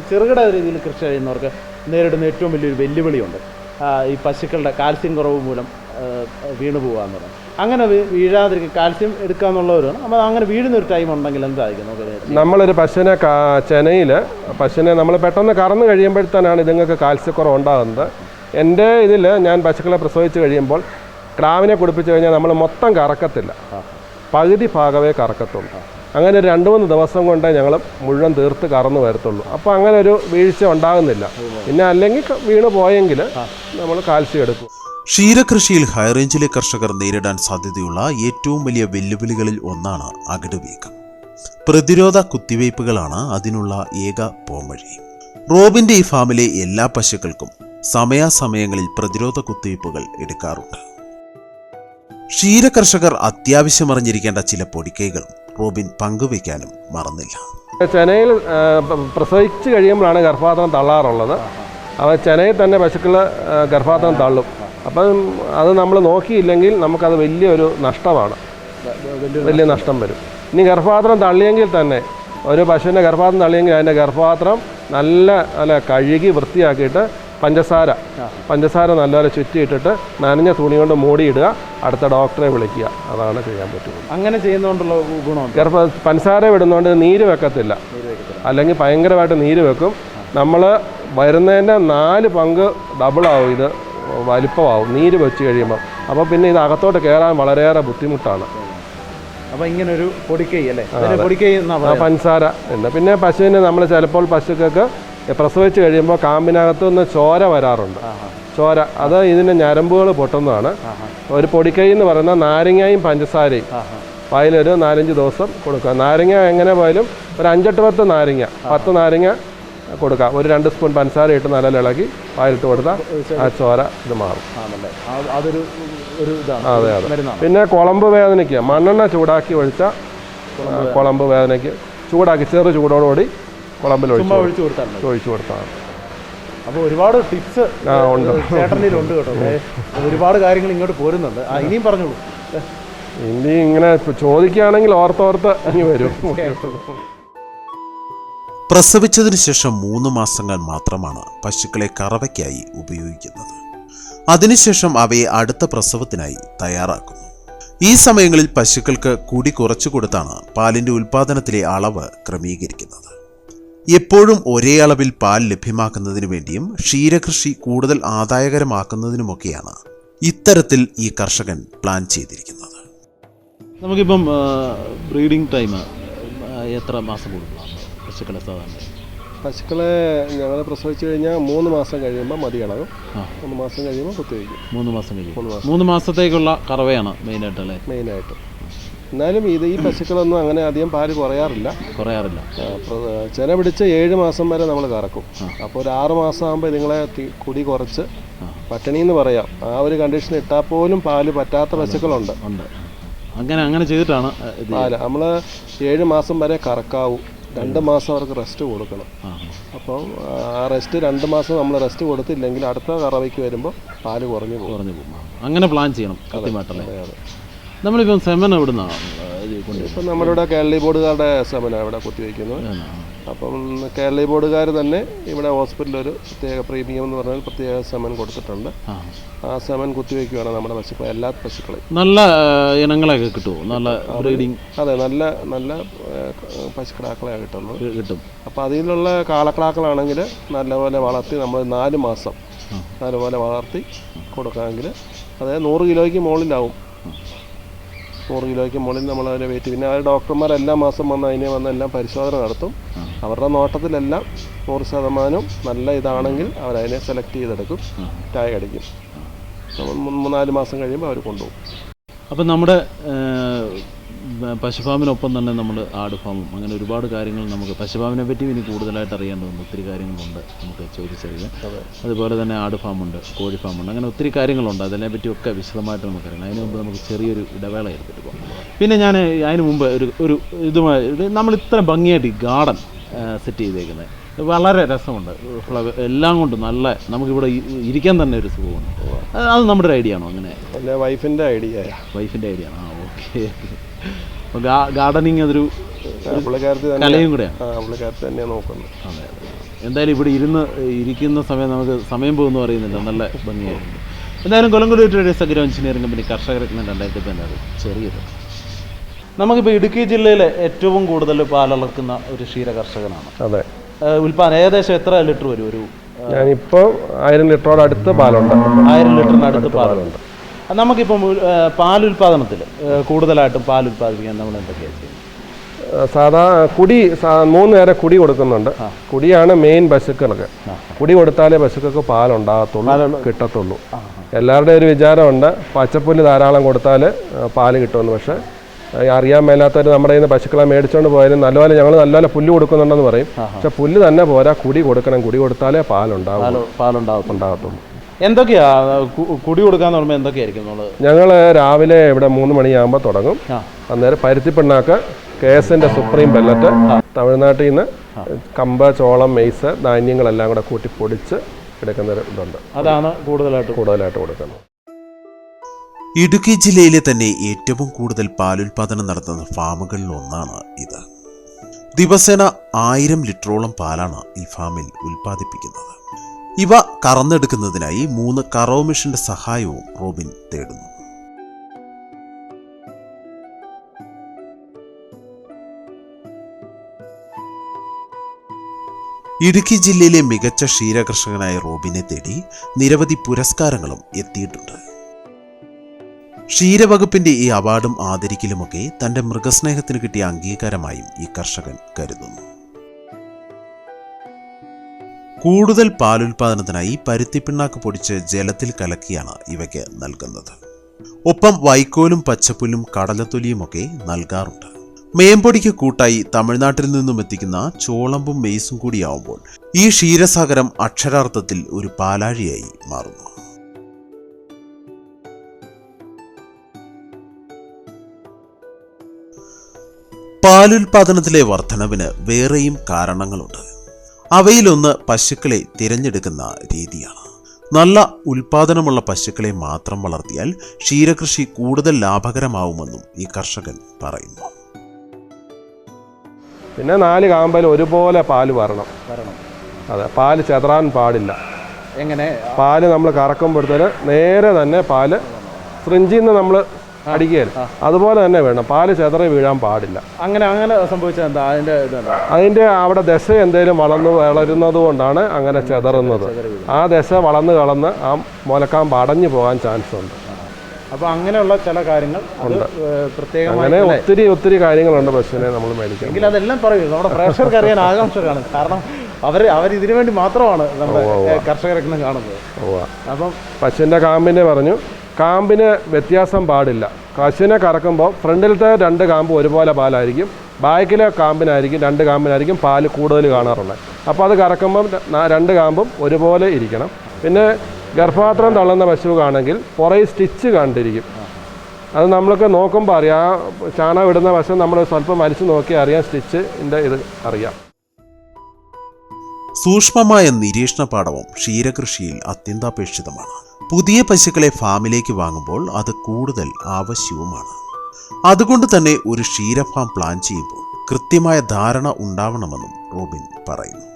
ചെറുകിട രീതിയിൽ കൃഷി ചെയ്യുന്നവർക്ക് നേരിടുന്ന ഏറ്റവും വലിയൊരു വെല്ലുവിളിയുണ്ട്. ഈ പശുക്കളുടെ കാൽസ്യം കുറവ് മൂലം വീണു പോകുക എന്നുള്ളത്. അങ്ങനെ വീഴാതിരിക്കുക, കാൽസ്യം എടുക്കുക എന്നുള്ളവരാണ്. അപ്പോൾ അങ്ങനെ വീഴുന്നൊരു ടൈം ഉണ്ടെങ്കിൽ എന്തായിരിക്കും നമുക്ക്? നമ്മളൊരു പശുവിനെ നമ്മൾ പെട്ടെന്ന് കറന്ന് കഴിയുമ്പോഴത്തേനാണ് ഇതുങ്ങൾക്ക് കാൽസ്യക്കുറവ് ഉണ്ടാകുന്നത്. എൻ്റെ ഇതിൽ ഞാൻ പശുക്കളെ പ്രസവിച്ച് കഴിയുമ്പോൾ ക്രാവിനെ കുടിപ്പിച്ച് കഴിഞ്ഞാൽ നമ്മൾ മൊത്തം കറക്കത്തില്ല, പകുതി ഭാഗമേ കറക്കത്തുള്ളൂ. അങ്ങനെ 2-3 ദിവസം കൊണ്ടേ ഞങ്ങൾ മുഴുവൻ തീർത്ത് കറന്ന് വരത്തുള്ളൂ. അപ്പോൾ അങ്ങനെ ഒരു വീഴ്ച ഉണ്ടാകുന്നില്ല. പിന്നെ അല്ലെങ്കിൽ വീണ് പോയെങ്കിൽ നമ്മൾ കാൽസ്യം എടുക്കും. ക്ഷീരകൃഷിയിൽ ഹൈറേഞ്ചിലെ കർഷകർ നേരിടാൻ സാധ്യതയുള്ള ഏറ്റവും വലിയ വെല്ലുവിളികളിൽ ഒന്നാണ് അകിട് വീക്കം. പ്രതിരോധ കുത്തിവയ്പ്പുകളാണ് അതിനുള്ള ഏക പോംവഴി. റോബിൻ്റെ ഈ ഫാമിലെ എല്ലാ പശുക്കൾക്കും സമയാസമയങ്ങളിൽ പ്രതിരോധ കുത്തിവയ്പ്പുകൾ എടുക്കാറുണ്ട്. ക്ഷീരകർഷകർ അത്യാവശ്യം അറിഞ്ഞിരിക്കേണ്ട ചില പൊടിക്കൈകളും റോബിൻ പങ്കുവയ്ക്കാനും മറന്നില്ല. ചെനയിൽ പ്രസവിച്ച് കഴിയുമ്പോഴാണ് ഗർഭപാത്രം തള്ളാറുള്ളത്. അപ്പോൾ ചെനയിൽ തന്നെ പശുക്കൾ ഗർഭപാത്രം തള്ളും. അപ്പം അത് നമ്മൾ നോക്കിയില്ലെങ്കിൽ നമുക്കത് വലിയൊരു നഷ്ടമാണ്, വലിയ നഷ്ടം വരും. ഇനി ഗർഭപാത്രം തള്ളിയെങ്കിൽ തന്നെ ഒരു പശുവിൻ്റെ ഗർഭപാത്രം തള്ളിയെങ്കിൽ അതിൻ്റെ ഗർഭപാത്രം നല്ല കഴുകി വൃത്തിയാക്കിയിട്ട് പഞ്ചസാര നല്ലപോലെ ചുറ്റിയിട്ടിട്ട് നനഞ്ഞ തുണി കൊണ്ട് മൂടിയിടുക, അടുത്ത ഡോക്ടറെ വിളിക്കുക. അതാണ് ചെയ്യാൻ പറ്റുന്നത്. അങ്ങനെ ചെയ്യുന്നതുകൊണ്ടുള്ള ഗുണം, പഞ്ചസാര വിടുന്നതുകൊണ്ട് നീര് വെക്കത്തില്ല, അല്ലെങ്കിൽ ഭയങ്കരമായിട്ട് നീര് വെക്കും. നമ്മൾ വരുന്നതിൻ്റെ 4 പങ്ക് ഡബിളാവും, ഇത് വലിപ്പമാവും നീര് വെച്ച് കഴിയുമ്പോൾ. അപ്പോൾ പിന്നെ ഇത് അകത്തോട്ട് കയറാൻ വളരെയേറെ ബുദ്ധിമുട്ടാണ്. അപ്പോൾ ഇങ്ങനെ ഒരു പൊടിക്കൈ അല്ലേ, പഞ്ചസാര ഉണ്ട്. പിന്നെ പശുവിന് നമ്മൾ ചിലപ്പോൾ പശുക്കൾക്ക് പ്രസവിച്ച് കഴിയുമ്പോൾ കാമ്പിനകത്തു നിന്ന് ചോര വരാറുണ്ട്. അത് ഇതിൻ്റെ ഞരമ്പുകൾ പൊട്ടുന്നതാണ്. ഒരു പൊടിക്കൈ എന്ന് പറയുന്നത് നാരങ്ങയും പഞ്ചസാരയും വായിലൊരു 4-5 ദിവസം കൊടുക്കുക. നാരങ്ങ എങ്ങനെ പോയാലും ഒരു 5-10 നാരങ്ങ, 10 നാരങ്ങ കൊടുക്കുക. ഒരു 2 സ്പൂൺ പഞ്ചസാര ഇട്ട് നല്ല ഇളക്കി വായിലിട്ട് കൊടുത്താൽ ആ ചോര ഇത് മാറും. അതെ. പിന്നെ കുളമ്പ് വേദനയ്ക്ക് മണ്ണെണ്ണ ചൂടാക്കി ഒഴിച്ചാൽ കുളമ്പ് വേദനയ്ക്ക് ചൂടാക്കി ചെറു ചൂടോടുകൂടി കുളമ്പിൽ ഒഴിച്ചു കൊടുത്താണ്. അപ്പോൾ ഒരുപാട് ടിപ്സ് ചേട്ടനിലുണ്ട് കേട്ടോ. ഒരുപാട് കാര്യങ്ങൾ ഇങ്ങോട്ട് പോരുന്നുണ്ട്. ഇനിയും പറഞ്ഞോളൂ. ഇനി ഇങ്ങനെ ചോദിക്കുകയാണെങ്കിൽ ഓർത്തോർത്ത് ഇനി വരും. പ്രസവിച്ചതിനു ശേഷം 3 മാസങ്ങൾ മാത്രമാണ് പശുക്കളെ കറവയ്ക്കായി ഉപയോഗിക്കുന്നത്. അതിനുശേഷം അവയെ അടുത്ത പ്രസവത്തിനായി തയ്യാറാക്കുന്നു. ഈ സമയങ്ങളിൽ പശുക്കൾക്ക് കുടി കുറച്ചു കൊടുത്താണ് പാലിൻ്റെ ഉൽപ്പാദനത്തിലെ അളവ് ക്രമീകരിക്കുന്നത്. എപ്പോഴും ഒരേ അളവിൽ പാൽ ലഭ്യമാക്കുന്നതിനു വേണ്ടിയും ക്ഷീരകൃഷി കൂടുതൽ ആദായകരമാക്കുന്നതിനുമൊക്കെയാണ് ഇത്തരത്തിൽ ഈ കർഷകൻ പ്ലാൻ ചെയ്തിരിക്കുന്നത്. നമുക്കിപ്പം ബ്രീഡിംഗ് ടൈം എത്ര മാസം കൊടുക്കണം? പശുക്കളെ സാധാരണ? പശുക്കളെ ഞങ്ങൾ പ്രസവിച്ച് കഴിഞ്ഞാൽ 3 മാസം കഴിയുമ്പോൾ മതിയളകും. 3 മാസം കഴിയുമ്പോൾ കുത്തിവയ്ക്കും. 3 മാസം കഴിയും. 3 മാസത്തേക്കുള്ള കറവയാണ് മെയിനായിട്ടല്ലേ? മെയിനായിട്ട്. എന്നാലും ഈ പശുക്കളൊന്നും അങ്ങനെ അധികം പാല് കുറയാറില്ല. ചെന പിടിച്ച് 7 മാസം വരെ നമ്മൾ കറക്കും. അപ്പോൾ ഒരു 6 മാസം ആകുമ്പോൾ നിങ്ങളെ കുടി കുറച്ച് പട്ടിണി എന്ന് പറയാം. ആ ഒരു കണ്ടീഷൻ ഇട്ടാൽ പോലും പാല് പറ്റാത്ത പശുക്കളുണ്ട്. അങ്ങനെ ചെയ്തിട്ടാണ് പാല് നമ്മൾ 7 മാസം വരെ കറക്കാവൂ. 2 മാസം അവർക്ക് റെസ്റ്റ് കൊടുക്കണം. അപ്പം ആ റെസ്റ്റ് 2 മാസം നമ്മൾ റെസ്റ്റ് കൊടുത്തില്ലെങ്കിൽ അടുത്ത കറവയ്ക്ക് വരുമ്പോൾ പാല് കുറഞ്ഞു പോകും. അങ്ങനെ പ്ലാൻ ചെയ്യണം. നമ്മളിപ്പം സെമൻ എവിടുന്നാണ്? ഇപ്പം നമ്മളിവിടെ കേരളീ ബോർഡുകാരുടെ സെമനാണ് ഇവിടെ കുത്തിവയ്ക്കുന്നത്. അപ്പം കേരളീ ബോർഡുകാർ തന്നെ ഇവിടെ ഹോസ്പിറ്റലിൽ ഒരു പ്രത്യേക പ്രീമിയം എന്ന് പറഞ്ഞാൽ പ്രത്യേക സെമൻ കൊടുത്തിട്ടുണ്ട്. ആ സെമൻ കുത്തിവയ്ക്കുകയാണ് നമ്മുടെ പശുക്കൾ, എല്ലാ പശുക്കളെയും. നല്ല ഇനങ്ങളൊക്കെ കിട്ടുമോ? നല്ല ബ്രീഡിങ്? അതെ, നല്ല പശുക്കിടാക്കളെയാണ് കിട്ടും. അപ്പോൾ അതിലുള്ള കാളക്കിടാക്കളാണെങ്കിൽ നല്ലപോലെ വളർത്തി നമ്മൾ 4 മാസം നല്ലപോലെ വളർത്തി കൊടുക്കാമെങ്കിൽ അതായത് 100 കിലോയ്ക്ക് മുകളിലാവും. 100 കിലോയ്ക്ക് മുകളിൽ നമ്മളതിനെ വെയിറ്റ്. പിന്നെ അവർ ഡോക്ടർമാർ എല്ലാ മാസം വന്ന് എല്ലാം പരിശോധന നടത്തും. അവരുടെ നോട്ടത്തിലെല്ലാം 100% നല്ല ഇതാണെങ്കിൽ അവരതിനെ സെലക്ട് ചെയ്തെടുക്കും, ടാഗ് അടിക്കും. 3-4 മാസം കഴിയുമ്പോൾ അവർ കൊണ്ടുപോകും. അപ്പം നമ്മുടെ പശുഫാമിനൊപ്പം തന്നെ നമ്മൾ ആട് ഫാമും അങ്ങനെ ഒരുപാട് കാര്യങ്ങൾ നമുക്ക് പശുഫാമിനെ പറ്റി ഇനി കൂടുതലായിട്ട് അറിയേണ്ടതുണ്ട്. ഒത്തിരി കാര്യങ്ങളുണ്ട് നമുക്ക് ചോദിച്ചറിയാം. അതുപോലെ തന്നെ ആട് ഫാമുണ്ട്, കോഴി ഫാമുണ്ട്, അങ്ങനെ ഒത്തിരി കാര്യങ്ങളുണ്ട്. അതിനെപ്പറ്റിയൊക്കെ വിശദമായിട്ട് നമുക്കറിയണം. അതിന് മുമ്പ് നമുക്ക് ചെറിയൊരു ഇടവേള എടുത്തിട്ട് പോകാം. പിന്നെ ഞാൻ അതിന് മുമ്പ് ഒരു ഇതുമായി നമ്മൾ ഇത്ര ഭംഗിയായിട്ട് ഈ ഗാർഡൻ സെറ്റ് ചെയ്തേക്കുന്നത് വളരെ രസമുണ്ട്. ഫ്ലവർ എല്ലാം കൊണ്ടും നല്ല നമുക്കിവിടെ ഇരിക്കാൻ തന്നെ ഒരു സുഖമുണ്ട്. അത് നമ്മുടെ ഒരു ഐഡിയ ആണോ? അങ്ങനെ വൈഫിൻ്റെ ഐഡിയ ആണ്. ഓക്കെ. അപ്പോൾ ഗാർഡനിങ് അതൊരു കലയും കൂടെയാണ്. പുള്ളിക്കാരത്തി തന്നെയാണ് നോക്കുന്നത്. അതെ. എന്തായാലും ഇവിടെ ഇരിക്കുന്ന സമയം നമുക്ക് സമയം പോകുമെന്ന് പറയുന്നില്ല. നല്ല ഭംഗിയായിട്ടുണ്ട്. എന്തായാലും Kollengode traders agro engineering company കർഷകരത്നം 2016 ചെറിയൊരു നമുക്കിപ്പോൾ ഇടുക്കി ജില്ലയിലെ ഏറ്റവും കൂടുതൽ പാലളക്കുന്ന ഒരു ക്ഷീര കർഷകനാണ്. അതെ. ഉൽപ്പാദനം ഏകദേശം എത്ര ലിറ്റർ വരും? ഞാനിപ്പോൾ 1000 ലിറ്ററോട് അടുത്ത് പാലുണ്ട്. 1000 ലിറ്ററിനടുത്ത് പാലുണ്ട്. നമുക്കിപ്പം പാലുൽപാദനത്തിൽ കൂടുതലായിട്ടും പാലുൽപാദിപ്പിക്കാൻ നമ്മൾ എന്തൊക്കെയാണ് ചെയ്യുന്നത്? സാധാ കുടി 3 നേരം കുടി കൊടുക്കുന്നുണ്ട്. കുടിയാണ് മെയിൻ പശുക്കൾക്ക്. കുടി കൊടുത്താലേ പശുക്കൾക്ക് പാലുണ്ടാകത്തുള്ളൂ, കിട്ടത്തുള്ളൂ. എല്ലാവരുടെയും ഒരു വിചാരമുണ്ട് പച്ചപ്പുല്ല് ധാരാളം കൊടുത്താൽ പാല് കിട്ടുമെന്ന്. പക്ഷേ അറിയാൻ മേലാത്തവർ നമ്മുടെ കയ്യിൽ നിന്ന് പശുക്കളെ മേടിച്ചുകൊണ്ട് പോയാലും നല്ലപോലെ ഞങ്ങൾ നല്ലപോലെ പുല്ല് കൊടുക്കുന്നുണ്ടെന്ന് പറയും. പക്ഷെ പുല്ല് തന്നെ പോരാ, കുടി കൊടുക്കണം. കുടി കൊടുത്താലേ പാലുണ്ടാകത്തുള്ളൂ. എന്തൊക്കെയാ കുടി കൊടുക്കാന്ന് പറയുമ്പോൾ എന്തൊക്കെയായിരിക്കും? ഞങ്ങൾ രാവിലെ ഇവിടെ 3 മണിയാകുമ്പോൾ തുടങ്ങും. അന്നേരം പരുത്തിപ്പിണ്ണാക്ക്, KSന്റെ സുപ്രീം പെല്ലറ്റ്, തമിഴ്നാട്ടിൽ നിന്ന് കമ്പ്, ചോളം, മെയ്സ്, ധാന്യങ്ങളെല്ലാം കൂടെ കൂട്ടി പൊടിച്ച് എടുക്കുന്ന ഇതുണ്ട്. അതാണ് കൂടുതലായിട്ട് കൊടുക്കുന്നത്. ഇടുക്കി ജില്ലയിലെ തന്നെ ഏറ്റവും കൂടുതൽ പാലുൽപാദനം നടത്തുന്ന ഫാമുകളിൽ ഒന്നാണ് ഇത്. ദിവസേന 1000 ലിറ്ററോളം പാലാണ് ഈ ഫാമിൽ ഉൽപ്പാദിപ്പിക്കുന്നത്. ഇവ കറന്നെടുക്കുന്നതിനായി 3 കറവ് മെഷീന്റെ സഹായവും റോബിൻ തേടുന്നു. ഇടുക്കി ജില്ലയിലെ മികച്ച ക്ഷീരകർഷകനായ റോബിനെ തേടി നിരവധി പുരസ്കാരങ്ങളും എത്തിയിട്ടുണ്ട്. ക്ഷീരവകുപ്പിന്റെ ഈ അവാർഡും ആദരിക്കലുമൊക്കെ തന്റെ മൃഗസ്നേഹത്തിന് കിട്ടിയ അംഗീകാരമായും ഈ കർഷകൻ കരുതുന്നു. കൂടുതൽ പാലുൽപാദനത്തിനായി പരുത്തിപ്പിണ്ണാക്ക് പൊടിച്ച് ജലത്തിൽ കലക്കിയാണ് ഇവയ്ക്ക് നൽകുന്നത്. ഒപ്പം വൈക്കോലും പച്ചപ്പുല്ലും കടലത്തൊലിയുമൊക്കെ നൽകാറുണ്ട്. മേമ്പൊടിക്ക് കൂട്ടായി തമിഴ്നാട്ടിൽ നിന്നും എത്തിക്കുന്ന ചോളമ്പും മെയ്സും കൂടിയാവുമ്പോൾ ഈ ക്ഷീരസാഗരം അക്ഷരാർത്ഥത്തിൽ ഒരു പാലാഴിയായി മാറുന്നു. പാലുൽപാദനത്തിലെ വർധനവിന് വേറെയും കാരണങ്ങളുണ്ട്. അവയിലൊന്ന് പശുക്കളെ തിരഞ്ഞെടുക്കുന്ന രീതിയാണ്. നല്ല ഉൽപാദനമുള്ള പശുക്കളെ മാത്രം വളർത്തിയാൽ ക്ഷീരകൃഷി കൂടുതൽ ലാഭകരമാവുമെന്നും ഈ കർഷകൻ പറയുന്നു. പിന്നെ 4 കാമ്പൽ ഒരുപോലെ പാല് വരണം. അതെ, പാല് ചെതറാൻ പാടില്ല. എങ്ങനെ? പാല് നമ്മൾ കറക്കുമ്പോഴത്തേന് നേരെ തന്നെ പാല് ഫ്രിഞ്ചിൽ നിന്ന് നമ്മൾ അടിക്കുകയാണ്. അതുപോലെ തന്നെ വേണം, പാല് ചെതറി വീഴാൻ പാടില്ല. അങ്ങനെ സംഭവിച്ചാൽ എന്താ അതിൻ്റെ അവിടെ ദശ എന്തെങ്കിലും വളരുന്നത് കൊണ്ടാണ് അങ്ങനെ ചെതറുന്നത്. ആ ദശ വളർന്ന് കളന്ന് ആ മുലക്കാമ്പ് അടഞ്ഞു പോകാൻ ചാൻസ് ഉണ്ട്. അപ്പോൾ അങ്ങനെയുള്ള ചില കാര്യങ്ങൾ അങ്ങനെ ഒത്തിരി കാര്യങ്ങളുണ്ട് പശുവിനെ നമ്മൾ മേടിക്കാൻ. എങ്കിൽ അതെല്ലാം പറയൂ, നമ്മുടെ പ്രേക്ഷകർക്ക് അറിയാൻ ആകാംക്ഷ കാണും. കാരണം അവർ ഇതിനു വേണ്ടി മാത്രമാണ് നമ്മുടെ കർഷകരൊക്കെ കാണുന്നത്. അപ്പം പശുവിൻ്റെ കാമ്പിനെ പറഞ്ഞു, കാമ്പിന് വ്യത്യാസം പാടില്ല. പശുവിനെ കറക്കുമ്പോൾ ഫ്രണ്ടിലത്തെ 2 കാമ്പ് ഒരുപോലെ പാലായിരിക്കും, ബാക്കിലെ കാമ്പിനായിരിക്കും 2 കാമ്പിനായിരിക്കും പാല് കൂടുതൽ കാണാറുള്ളത്. അപ്പോൾ അത് കറക്കുമ്പം 2 കാമ്പും ഒരുപോലെ ഇരിക്കണം. പിന്നെ ഗർഭപാത്രം തള്ളുന്ന പശുവാണെങ്കിൽ പുറകെ സ്റ്റിച്ച് കണ്ടിരിക്കും. അത് നമ്മൾക്ക് നോക്കുമ്പോൾ അറിയാം. ആ ചാണകം ഇടുന്ന പശു നമ്മൾ സ്വല്പം വലിച്ചു നോക്കി അറിയാം, സ്റ്റിച്ചിൻ്റെ ഇത് അറിയാം. സൂക്ഷ്മമായ നിരീക്ഷണ പാഠവും ക്ഷീരകൃഷിയിൽ അത്യന്താപേക്ഷിതമാണ്. പുതിയ പശുക്കളെ ഫാമിലേക്ക് വാങ്ങുമ്പോൾ അത് കൂടുതൽ ആവശ്യവുമാണ്. അതുകൊണ്ട് തന്നെ ഒരു ക്ഷീരഫാം പ്ലാൻ ചെയ്യുമ്പോൾ കൃത്യമായ ധാരണ ഉണ്ടാവണമെന്നും റോബിൻ പറയുന്നു.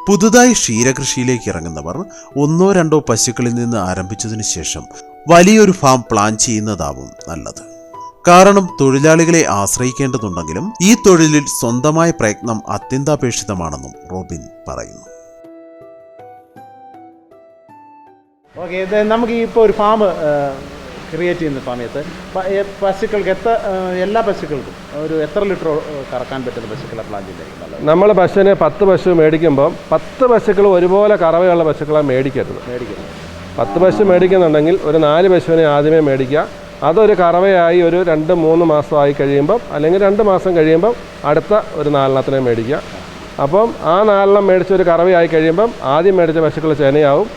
പുതുതായി ക്ഷീരകൃഷിയിലേക്ക് ഇറങ്ങുന്നവർ 1-2 പശുക്കളിൽ നിന്ന് ആരംഭിച്ചതിനു ശേഷം വലിയൊരു ഫാം പ്ലാൻ ചെയ്യുന്നതാവും നല്ലത്. കാരണം തൊഴിലാളികളെ ആശ്രയിക്കേണ്ടതുണ്ടെങ്കിലും ഈ തൊഴിലിൽ സ്വന്തമായ പ്രയത്നം അത്യന്താപേക്ഷിതമാണെന്നും റോബിൻ പറയുന്നു. ഓക്കെ, നമുക്ക് ഇപ്പോൾ ഒരു ഫാം ക്രിയേറ്റ് ചെയ്യുന്ന സമയത്ത് പശുക്കൾക്ക് എല്ലാ പശുക്കൾക്കും എത്ര ലിറ്റർ കറക്കാൻ പറ്റുന്ന പശുക്കളെ പ്ലാൻ ചെയ്തിരിക്കുന്നത്? നമ്മൾ പശുവിനെ 10 പശു മേടിക്കുമ്പം 10 പശുക്കൾ ഒരുപോലെ കറവയുള്ള പശുക്കളെ മേടിക്കരുത്. 10 പശു മേടിക്കുന്നുണ്ടെങ്കിൽ ഒരു 4 പശുവിനെ ആദ്യമേ മേടിക്കുക. അതൊരു കറവയായി ഒരു 2-3 മാസമായി കഴിയുമ്പം, അല്ലെങ്കിൽ 2 മാസം കഴിയുമ്പം അടുത്ത ഒരു 4 മേടിക്കുക. അപ്പം ആ 4 മേടിച്ച ഒരു കറവയായി കഴിയുമ്പം ആദ്യം മേടിച്ച പശുക്കൾ ചെനയാവും.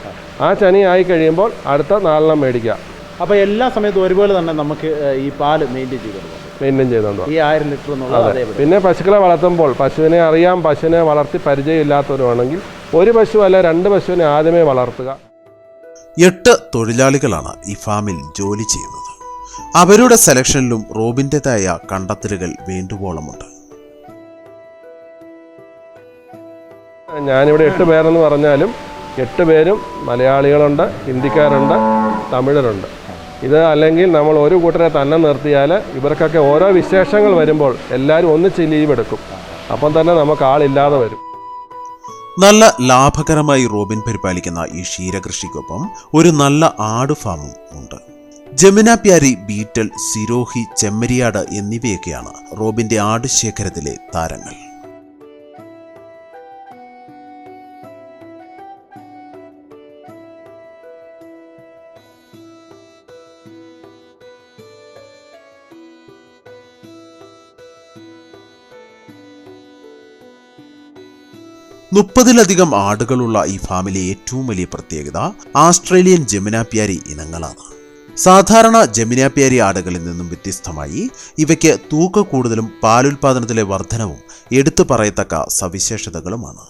ആ ചെനയായി കഴിയുമ്പോൾ അടുത്ത 4 മേടിക്കുക. അപ്പോൾ എല്ലാ സമയത്തും ഒരുപോലെ തന്നെ നമുക്ക് ഈ പാല് മെയിൻറ്റെയിൻ ചെയ്തുകൊണ്ട് ഈ 1000 ലിറ്റർ എന്നുള്ളത്. പിന്നെ പശുക്കളെ വളർത്തുമ്പോൾ പശുവിനെ അറിയാം, പശുവിനെ വളർത്തി പരിചയമില്ലാത്തവരുമാണെങ്കിൽ ഒരു പശു അല്ല 2 പശുവിനെ ആദ്യമേ വളർത്തുക. 8 തൊഴിലാളികളാണ് ഈ ഫാമിൽ ജോലി ചെയ്യുന്നത്. അവരുടെ സെലക്ഷനിലും റോബിൻ്റെതായ കണ്ടെത്തലുകൾ വേണ്ടുവോളമുണ്ട്. ഞാനിവിടെ 8 പേരെന്ന് പറഞ്ഞാലും 8 പേരും മലയാളികളുണ്ട്, ഹിന്ദിക്കാരുണ്ട്, തമിഴരുണ്ട്. ഇത് അല്ലെങ്കിൽ നമ്മൾ ഒരു കൂട്ടരെ തന്നെ നിർത്തിയാൽ ഇവർക്കൊക്കെ ഓരോ വിശേഷങ്ങൾ വരുമ്പോൾ എല്ലാവരും ഒന്നിച്ച് ലീവ് എടുക്കും. അപ്പം തന്നെ നമുക്ക് ആളില്ലാതെ വരും. നല്ല ലാഭകരമായി റോബിൻ പരിപാലിക്കുന്ന ഈ ക്ഷീരകൃഷിക്കൊപ്പം ഒരു നല്ല ആട് ഫാമും ഉണ്ട്. ജമുനാപ്യാരി, ബീറ്റൽ, സിരോഹി, ചെമ്മരിയാട് എന്നിവയൊക്കെയാണ് റോബിന്റെ ആട് ശേഖരത്തിലെ താരങ്ങൾ. മുപ്പതിലധികം ആടുകളുള്ള ഈ ഫാമിലെ ഏറ്റവും വലിയ പ്രത്യേകത ആസ്ട്രേലിയൻ ജമുനാപ്യാരി ഇനങ്ങളാണ്. സാധാരണ ജമുനാപ്യാരി ആടുകളിൽ നിന്നും വ്യത്യസ്തമായി ഇവയ്ക്ക് തൂക്ക കൂടുതലും പാലുൽപാദനത്തിലെ വർധനവും എടുത്തു പറയത്തക്ക സവിശേഷതകളുമാണ്.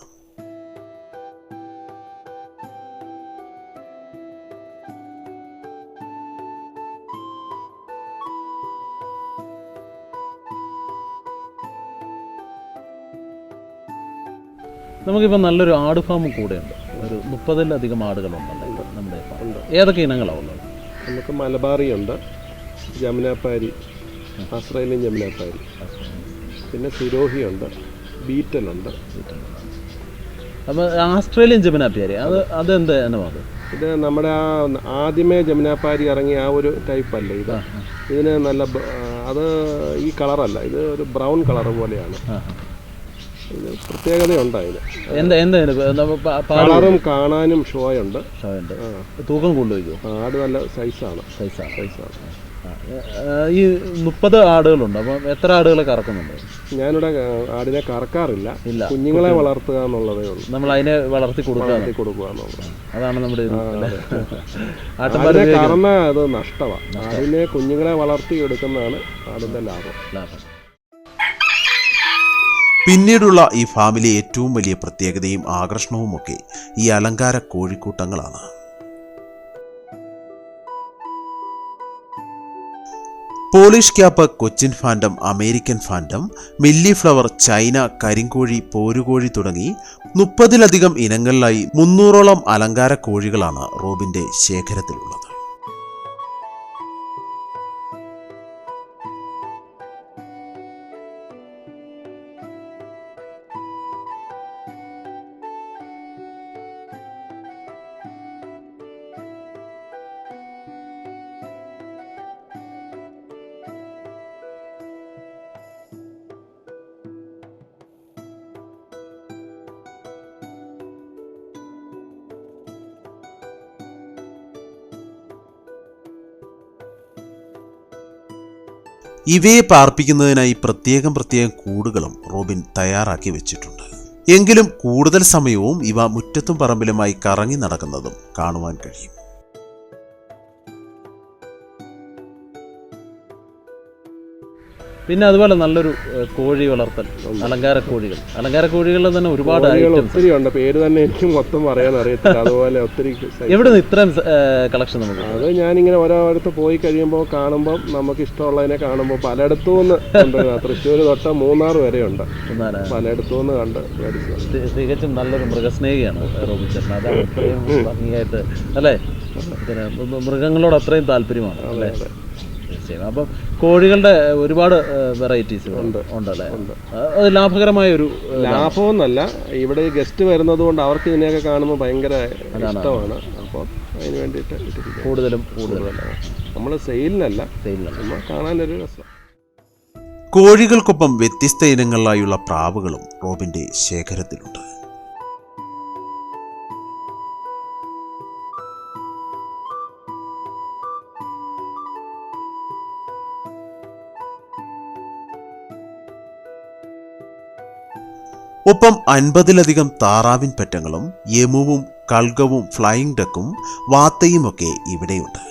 നമുക്കിപ്പോൾ നല്ലൊരു ആട് ഫാം കൂടെയുണ്ട്. ഒരു 30-ലധികം ആടുകളുണ്ടല്ലോ നമ്മുടെ ഫാം. ഏതൊക്കെ ഇനങ്ങളാണ് ഉള്ളത്? നമുക്ക് മലബാറി ഉണ്ട്, ജമുനാപ്പാരി, ആസ്ട്രേലിയൻ ജമുനാപ്പാരി, പിന്നെ സിരോഹിയുണ്ട്, ബീറ്റലുണ്ട്. അപ്പോൾ ആസ്ട്രേലിയൻ ജമുനാപ്യാരി അതെന്ത് ഇനമാണ്? ഇത് നമ്മുടെ ആദ്യമേ ജമുനാപ്പാരി ഇറങ്ങിയ ആ ഒരു ടൈപ്പ് അല്ല ഇത്. ഇതിന് നല്ല അത് ഈ കളറല്ല, ഇത് ഒരു ബ്രൗൺ കളർ പോലെയാണ്. പ്രത്യേകതയുണ്ട് അതിന്. കളറും കാണാനും ഷോയുണ്ട്. തൂക്കം കൊണ്ടുപോയിക്കോ. ആട് നല്ല സൈസാണ്. ഈ 30 ആടുകളുണ്ട്. അപ്പം എത്ര ആടുകളെ കറക്കുന്നുണ്ട്? ഞാനിവിടെ ആടിനെ കറക്കാറില്ല, കുഞ്ഞുങ്ങളെ വളർത്തുക എന്നുള്ളതേ ഉള്ളൂ. നമ്മൾ അതിനെ വളർത്തി കൊടുക്കുക എന്നുള്ളത് അതാണ് നമ്മുടെ. ആടിനെ കറന്ന അത് നഷ്ടമാണ്. ആടിനെ കുഞ്ഞുങ്ങളെ വളർത്തി എടുക്കുന്നതാണ് ആടിന്റെ ലാഭം. പിന്നീടുള്ള ഈ ഫാമിലെ ഏറ്റവും വലിയ പ്രത്യേകതയും ആകർഷണവുമൊക്കെ ഈ അലങ്കാര കോഴിക്കൂട്ടങ്ങളാണ്. Polish cap, Cochin bantam, American bantam, mille flower, China, കരിങ്കോഴി, പോരുകോഴി തുടങ്ങി 30-ലധികം ഇനങ്ങളിലായി 300ഓളം അലങ്കാര കോഴികളാണ് റോബിന്റെ ശേഖരത്തിലുള്ളത്. ഇവയെ പാർപ്പിക്കുന്നതിനായി പ്രത്യേകം കൂടുകളും റോബിൻ തയ്യാറാക്കി വെച്ചിട്ടുണ്ട്. എങ്കിലും കൂടുതൽ സമയവും ഇവ മുറ്റത്തും പറമ്പിലുമായി കറങ്ങി നടക്കുന്നതും കാണുവാൻ കഴിയും. പിന്നെ അതുപോലെ നല്ലൊരു കോഴി വളർത്തൽ, അലങ്കാര കോഴികളിൽ തന്നെ ഒരുപാട് ഒത്തിരി ഉണ്ട്. പേര് തന്നെ എനിക്ക് മൊത്തം പറയാൻ അറിയത്തില്ല. അതുപോലെ ഒത്തിരി. എവിടെ നിന്ന് ഇത്രയും കളക്ഷൻ നമുക്ക്? അത് ഞാനിങ്ങനെ ഓരോരുത്ത് പോയി കഴിയുമ്പോൾ കാണുമ്പോൾ നമുക്ക് ഇഷ്ടമുള്ളതിനെ കാണുമ്പോൾ പലയിടത്തു നിന്ന് ഉണ്ട്. തൃശ്ശൂർ തൊട്ട് മൂന്നാർ വരെ ഉണ്ട്. പലയിടത്തു നിന്ന് കണ്ട് മേടിച്ചു. തികച്ചും നല്ലൊരു മൃഗസ്നേഹിയാണ് റോബിൻ ചേട്ടൻ. അത് അത്രയും ഭംഗിയായിട്ട് അല്ലേ, മൃഗങ്ങളോട് അത്രയും താല്പര്യമാണ് അല്ലേ? അപ്പം കോഴികളുടെ ഒരുപാട് വെറൈറ്റീസ് ഉണ്ടല്ലേ? അത് ലാഭകരമായ ഒരു ലാഭമൊന്നല്ല, ഇവിടെ ഗസ്റ്റ് വരുന്നത് കൊണ്ട് അവർക്ക് ഇതിനെയൊക്കെ കാണുമ്പോൾ ഭയങ്കര ഇഷ്ടമാണ്. അപ്പോൾ അതിന് വേണ്ടിയിട്ട് കൂടുതലും നമ്മൾ സെയിലിനല്ല, കാണാനൊരു രസം. കോഴികൾക്കൊപ്പം വ്യത്യസ്ത ഇനങ്ങളിലായുള്ള പ്രാവുകളും റോബിന്റെ ശേഖരത്തിലുണ്ട്. ഒപ്പം 50-ലധികം താറാവിൻ പെറ്റങ്ങളും യമുവും കൽഗവും ഫ്ലൈയിങ് ഡക്കും വാത്തയുമൊക്കെ ഇവിടെയുണ്ട്.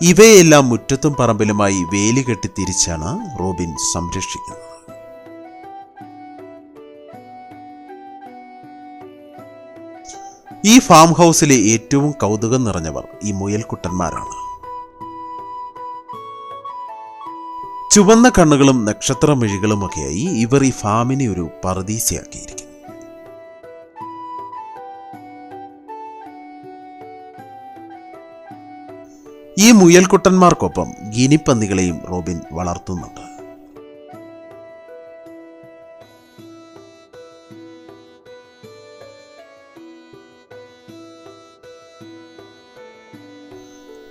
ഇവയെല്ലാം മുറ്റത്തും പറമ്പിലുമായി വേലി കെട്ടി തിരിച്ചാണ് റോബിൻ സംരക്ഷിക്കുന്നത്. ഈ ഫാം ഹൗസിലെ ഏറ്റവും കൗതുകം നിറഞ്ഞവർ ഈ മുയൽക്കുട്ടന്മാരാണ്. ചുവന്ന കണ്ണുകളും നക്ഷത്രമിഴികളുമൊക്കെയായി ഇവർ ഈ ഫാമിനെ ഒരു പറുദീസയാക്കിയിരിക്കുന്നു. ഈ മുയൽക്കുട്ടന്മാർക്കൊപ്പം ഗിനിപ്പന്നികളെയും റോബിൻ വളർത്തുന്നുണ്ട്.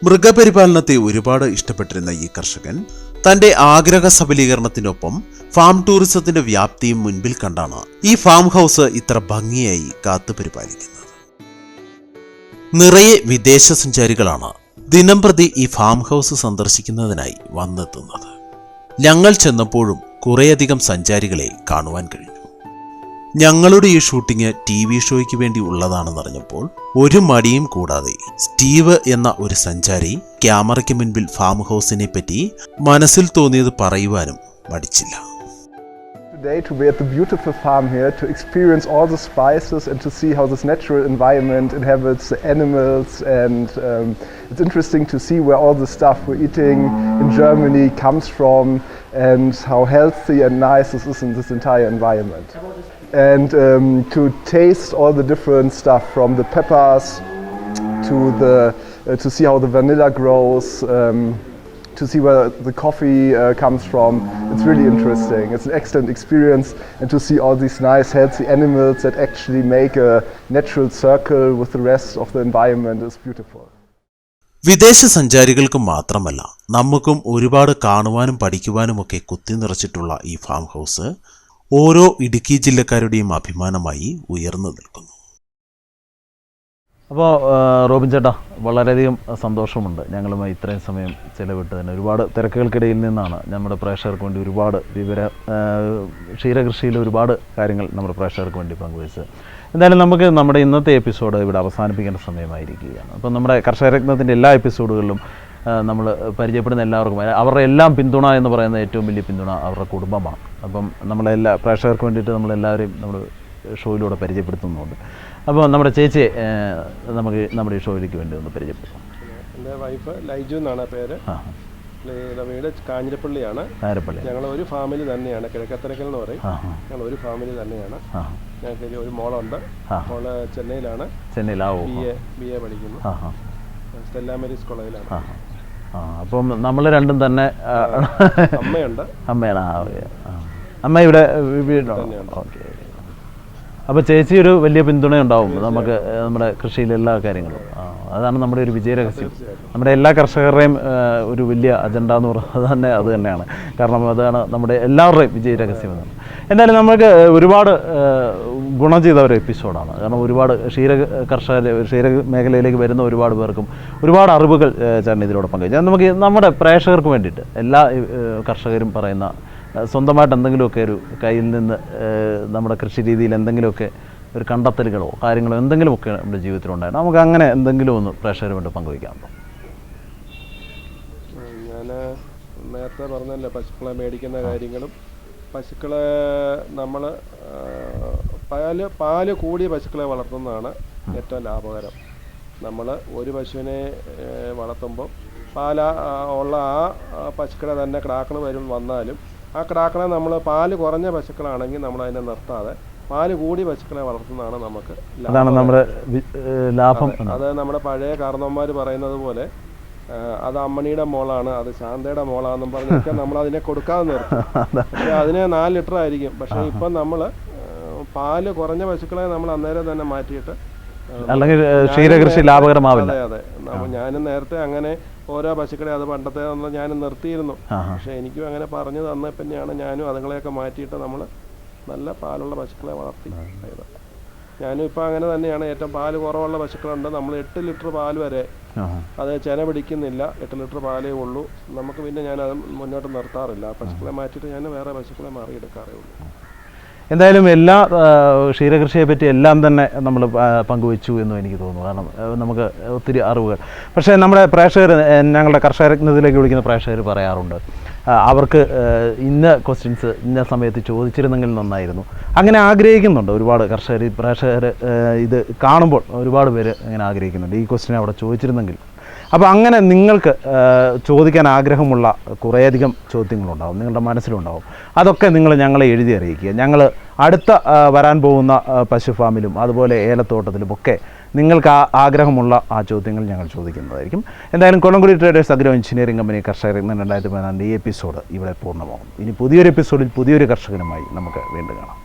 മൃഗപരിപാലനത്തെ ഒരുപാട് ഇഷ്ടപ്പെട്ടിരുന്ന ഈ കർഷകൻ തന്റെ ആഗ്രഹ സബലീകരണത്തിനൊപ്പം ഫാം ടൂറിസത്തിന്റെ വ്യാപ്തിയും മുൻപിൽ കണ്ടാണ് ഈ ഫാം ഹൗസ് ഇത്ര ഭംഗിയായി കാത്തുപരിപാലിക്കുന്നത്. നിറയെ വിദേശ സഞ്ചാരികളാണ് ദിനംപ്രതി ഈ ഫാം ഹൗസ് സന്ദർശിക്കുന്നതിനായി വന്നെത്തുന്നത്. ഞങ്ങൾ ചെന്നപ്പോഴും കുറേയധികം സഞ്ചാരികളെ കാണുവാൻ കഴിഞ്ഞു. ഞങ്ങളുടെ ഈ ഷൂട്ടിംഗ് TV ഷോയ്ക്ക് വേണ്ടി ഉള്ളതാണെന്നറിഞ്ഞപ്പോൾ ഒരു മടിയും കൂടാതെ സ്റ്റീവ് എന്ന ഒരു സഞ്ചാരി ക്യാമറയ്ക്ക് മുൻപിൽ ഫാം ഹൗസിനെ പറ്റി മനസ്സിൽ തോന്നിയത് പറയുവാനും മടിച്ചില്ല. Today to be at the beautiful farm here, to experience all the spices and to see how this natural environment inhabits the animals, and it's interesting to see where all the stuff we're eating in Germany comes from and how healthy and nice this is in this entire environment. And to taste all the different stuff from the peppers to see how the vanilla grows, to see where the coffee comes from. It's really interesting. It's an excellent experience, and to see all these nice healthy animals that actually make a natural circle with the rest of the environment is beautiful. വിദേശ സഞ്ചാരികൾക്ക് മാത്രമല്ല, നമുക്കും ഒരുപാട് കാണുവാനും പഠിക്കുവാനുമൊക്കെ കുത്തി നിറച്ചിട്ടുള്ള ഈ ഫാം ഹൗസ് ഓരോ ഇടുക്കി ജില്ലക്കാരുടെയും അഭിമാനമായി ഉയർന്നു നിൽക്കുന്നു. അപ്പോൾ റോബിൻ ചേട്ടാ, വളരെയധികം സന്തോഷമുണ്ട് ഞങ്ങളുമായി ഇത്രയും സമയം ചിലവിട്ട് തന്നെ. ഒരുപാട് തിരക്കുകൾക്കിടയിൽ നിന്നാണ് നമ്മുടെ പ്രേക്ഷകർക്ക് വേണ്ടി ഒരുപാട് ക്ഷീരകൃഷിയിലെ ഒരുപാട് കാര്യങ്ങൾ നമ്മുടെ പ്രേക്ഷകർക്ക് വേണ്ടി പങ്കുവച്ചത്. എന്തായാലും നമുക്ക് നമ്മുടെ ഇന്നത്തെ എപ്പിസോഡ് ഇവിടെ അവസാനിപ്പിക്കേണ്ട സമയമായിരിക്കുകയാണ്. അപ്പം നമ്മുടെ കർഷകരത്നത്തിൻ്റെ എല്ലാ എപ്പിസോഡുകളിലും നമ്മൾ പരിചയപ്പെടുന്ന എല്ലാവർക്കും അവരുടെ എല്ലാം പിന്തുണ എന്ന് പറയുന്ന ഏറ്റവും വലിയ പിന്തുണ അവരുടെ കുടുംബമാണ്. അപ്പം നമ്മളെല്ലാ പ്രേക്ഷകർക്ക് വേണ്ടിയിട്ട് നമ്മളെല്ലാവരെയും നമ്മൾ ഷോയിലൂടെ പരിചയപ്പെടുത്തുന്നുണ്ട്. അപ്പോൾ നമ്മുടെ ചേച്ചിയെ നമുക്ക് നമ്മുടെ ഈ ഷോയിലേക്ക് വേണ്ടി ഒന്ന് പരിചയപ്പെടുത്താം. എൻ്റെ വൈഫ് ലൈജു എന്നാണ് പേര്. വീട് കാഞ്ഞിരപ്പള്ളിയാണ്. ഞങ്ങൾ ഒരു ഫാമിലി തന്നെയാണ്, കിഴക്കത്തരക്കൽ എന്ന് പറയും. ഞങ്ങൾ ഒരു ഫാമിലി തന്നെയാണ്. ഞങ്ങൾക്ക് ഒരു മോളുണ്ട്. മോള് ചെന്നൈയിലാണ്. BA പഠിക്കുന്നു. സ്റ്റെല്ല മേരീസ് കോളേജിലാണ്. അപ്പം നമ്മൾ രണ്ടും തന്നെ അമ്മയുണ്ട്. അമ്മയാണ്. അമ്മ ഇവിടെ വീടാണോ? ഓക്കെ. അപ്പോൾ ചേച്ചി ഒരു വലിയ പിന്തുണ ഉണ്ടാവും നമുക്ക് നമ്മുടെ കൃഷിയിലെ എല്ലാ കാര്യങ്ങളും. അതാണ് നമ്മുടെ ഒരു വിജയരഹസ്യം. നമ്മുടെ എല്ലാ കർഷകരുടെയും ഒരു വലിയ അജണ്ട എന്ന് പറയുന്നത് തന്നെ അത് തന്നെയാണ്. കാരണം അതാണ് നമ്മുടെ എല്ലാവരുടെയും വിജയരഹസ്യം എന്നാണ്. എന്തായാലും നമുക്ക് ഒരുപാട് ഗുണം ചെയ്ത ഒരു എപ്പിസോഡാണ്. കാരണം ഒരുപാട് ക്ഷീര മേഖലയിലേക്ക് വരുന്ന ഒരുപാട് പേർക്കും ഒരുപാട് അറിവുകൾ ചേട്ടൻ ഇതിലൂടെ പങ്കുവച്ചു. നമുക്ക് നമ്മുടെ പ്രേക്ഷകർക്ക് വേണ്ടിയിട്ട് എല്ലാ കർഷകരും പറയുന്ന സ്വന്തമായിട്ട് എന്തെങ്കിലുമൊക്കെ ഒരു കയ്യിൽ നിന്ന് നമ്മുടെ കൃഷി രീതിയിൽ എന്തെങ്കിലുമൊക്കെ ഒരു കണ്ടെത്തലുകളോ കാര്യങ്ങളോ എന്തെങ്കിലുമൊക്കെ നമ്മുടെ ജീവിതത്തിലുണ്ടായിരുന്നു. നമുക്ക് അങ്ങനെ എന്തെങ്കിലും ഒന്ന് പ്രേക്ഷകർ വേണ്ടി പങ്കുവയ്ക്കാമോ? ഞാൻ നേരത്തെ പറഞ്ഞല്ലോ പശുക്കളെ മേടിക്കുന്ന കാര്യങ്ങളും. പശുക്കളെ നമ്മൾ പാല് കൂടിയ പശുക്കളെ വളർത്തുന്നതാണ് ഏറ്റവും ലാഭകരം. നമ്മൾ ഒരു പശുവിനെ വളർത്തുമ്പോൾ ഉള്ള ആ പശുക്കളെ തന്നെ ക്രാക്കള് വന്നാലും ആ ക്രാക്കളെ നമ്മൾ പാല് കുറഞ്ഞ പശുക്കളാണെങ്കിൽ നമ്മൾ അതിനെ നിർത്താതെ പാല് കൂടി പശുക്കളെ വളർത്തുന്നതാണ് നമുക്ക് നമ്മുടെ ലാഭം. അത് നമ്മുടെ പഴയ കാരണവന്മാർ പറയുന്നത് പോലെ അത് അമ്മണിയുടെ മോളാണ്, അത് ശാന്തയുടെ മോളാണെന്നും പറഞ്ഞൊക്കെ നമ്മൾ അതിനെ കൊടുക്കാതെ നിർത്തും. പക്ഷെ അതിന് 4 ലിറ്റർ ആയിരിക്കും. പക്ഷെ ഇപ്പം നമ്മൾ പാല് കുറഞ്ഞ പശുക്കളെ നമ്മൾ അന്നേരം തന്നെ മാറ്റിയിട്ട് അല്ലെങ്കിൽ ക്ഷീരകൃഷി ലാഭകരമാവില്ല. അതെ ഞാനും നേരത്തെ അങ്ങനെ ഓരോ പശുക്കളെ അത് പണ്ടത്തെ ഞാനും നിർത്തിയിരുന്നു. പക്ഷെ എനിക്കും അങ്ങനെ പറഞ്ഞു തന്ന പിന്നെയാണ് ഞാനും അതുങ്ങളെയൊക്കെ മാറ്റിയിട്ട് നമ്മൾ നല്ല പാലുള്ള പശുക്കളെ വളർത്തി. ഞാനും ഇപ്പം അങ്ങനെ തന്നെയാണ്. ഏറ്റവും പാല് കുറവുള്ള പശുക്കളുണ്ട്. നമ്മൾ 8 ലിറ്റർ പാൽ വരെ അത് ചെന പിടിക്കുന്നില്ല. 8 ലിറ്റർ പാലേ ഉള്ളൂ നമുക്ക്. പിന്നെ ഞാനത് മുന്നോട്ട് നിർത്താറില്ല. ആ പശുക്കളെ മാറ്റിയിട്ട് ഞാൻ വേറെ പശുക്കളെ മാറിയെടുക്കാറേ ഉള്ളൂ. എന്തായാലും എല്ലാ ക്ഷീരകൃഷിയെ പറ്റി എല്ലാം തന്നെ നമ്മൾ പങ്കുവച്ചു എന്നും എനിക്ക് തോന്നുന്നു. കാരണം നമുക്ക് ഒത്തിരി അറിവുകൾ. പക്ഷേ നമ്മുടെ പ്രേക്ഷകർ, ഞങ്ങളുടെ കർഷകരത്നത്തിലേക്ക് വിളിക്കുന്ന പ്രേക്ഷകർ പറയാറുണ്ട് അവർക്ക് ഇന്ന ക്വസ്റ്റ്യൻസ് ഇന്ന സമയത്ത് ചോദിച്ചിരുന്നെങ്കിൽ നന്നായിരുന്നു. അങ്ങനെ ആഗ്രഹിക്കുന്നുണ്ട് ഒരുപാട് പ്രേക്ഷകർ. ഇത് കാണുമ്പോൾ ഒരുപാട് പേര് അങ്ങനെ ആഗ്രഹിക്കുന്നുണ്ട് ഈ ക്വസ്റ്റ്യൻ അവിടെ ചോദിച്ചിരുന്നെങ്കിൽ. അപ്പോൾ അങ്ങനെ നിങ്ങൾക്ക് ചോദിക്കാൻ ആഗ്രഹമുള്ള കുറേയധികം ചോദ്യങ്ങളുണ്ടാവും, നിങ്ങളുടെ മനസ്സിലുണ്ടാവും. അതൊക്കെ നിങ്ങൾ ഞങ്ങളെ എഴുതി അറിയിക്കുക. ഞങ്ങൾ അടുത്ത വരാൻ പോകുന്ന പശു ഫാമിലും അതുപോലെ ഏലത്തോട്ടത്തിലും ഒക്കെ നിങ്ങൾക്ക് ആഗ്രഹമുള്ള ആ ചോദ്യങ്ങൾ ഞങ്ങൾ ചോദിക്കുന്നതായിരിക്കും. എന്തായാലും Kollamkudy traders agro engineering company കർഷകർ 2014 ഈ എപ്പിസോഡ് ഇവിടെ പൂർണ്ണമാകും. ഇനി പുതിയൊരു എപ്പിസോഡിൽ പുതിയൊരു കർഷകനുമായി നമുക്ക് വീണ്ടും കാണാം.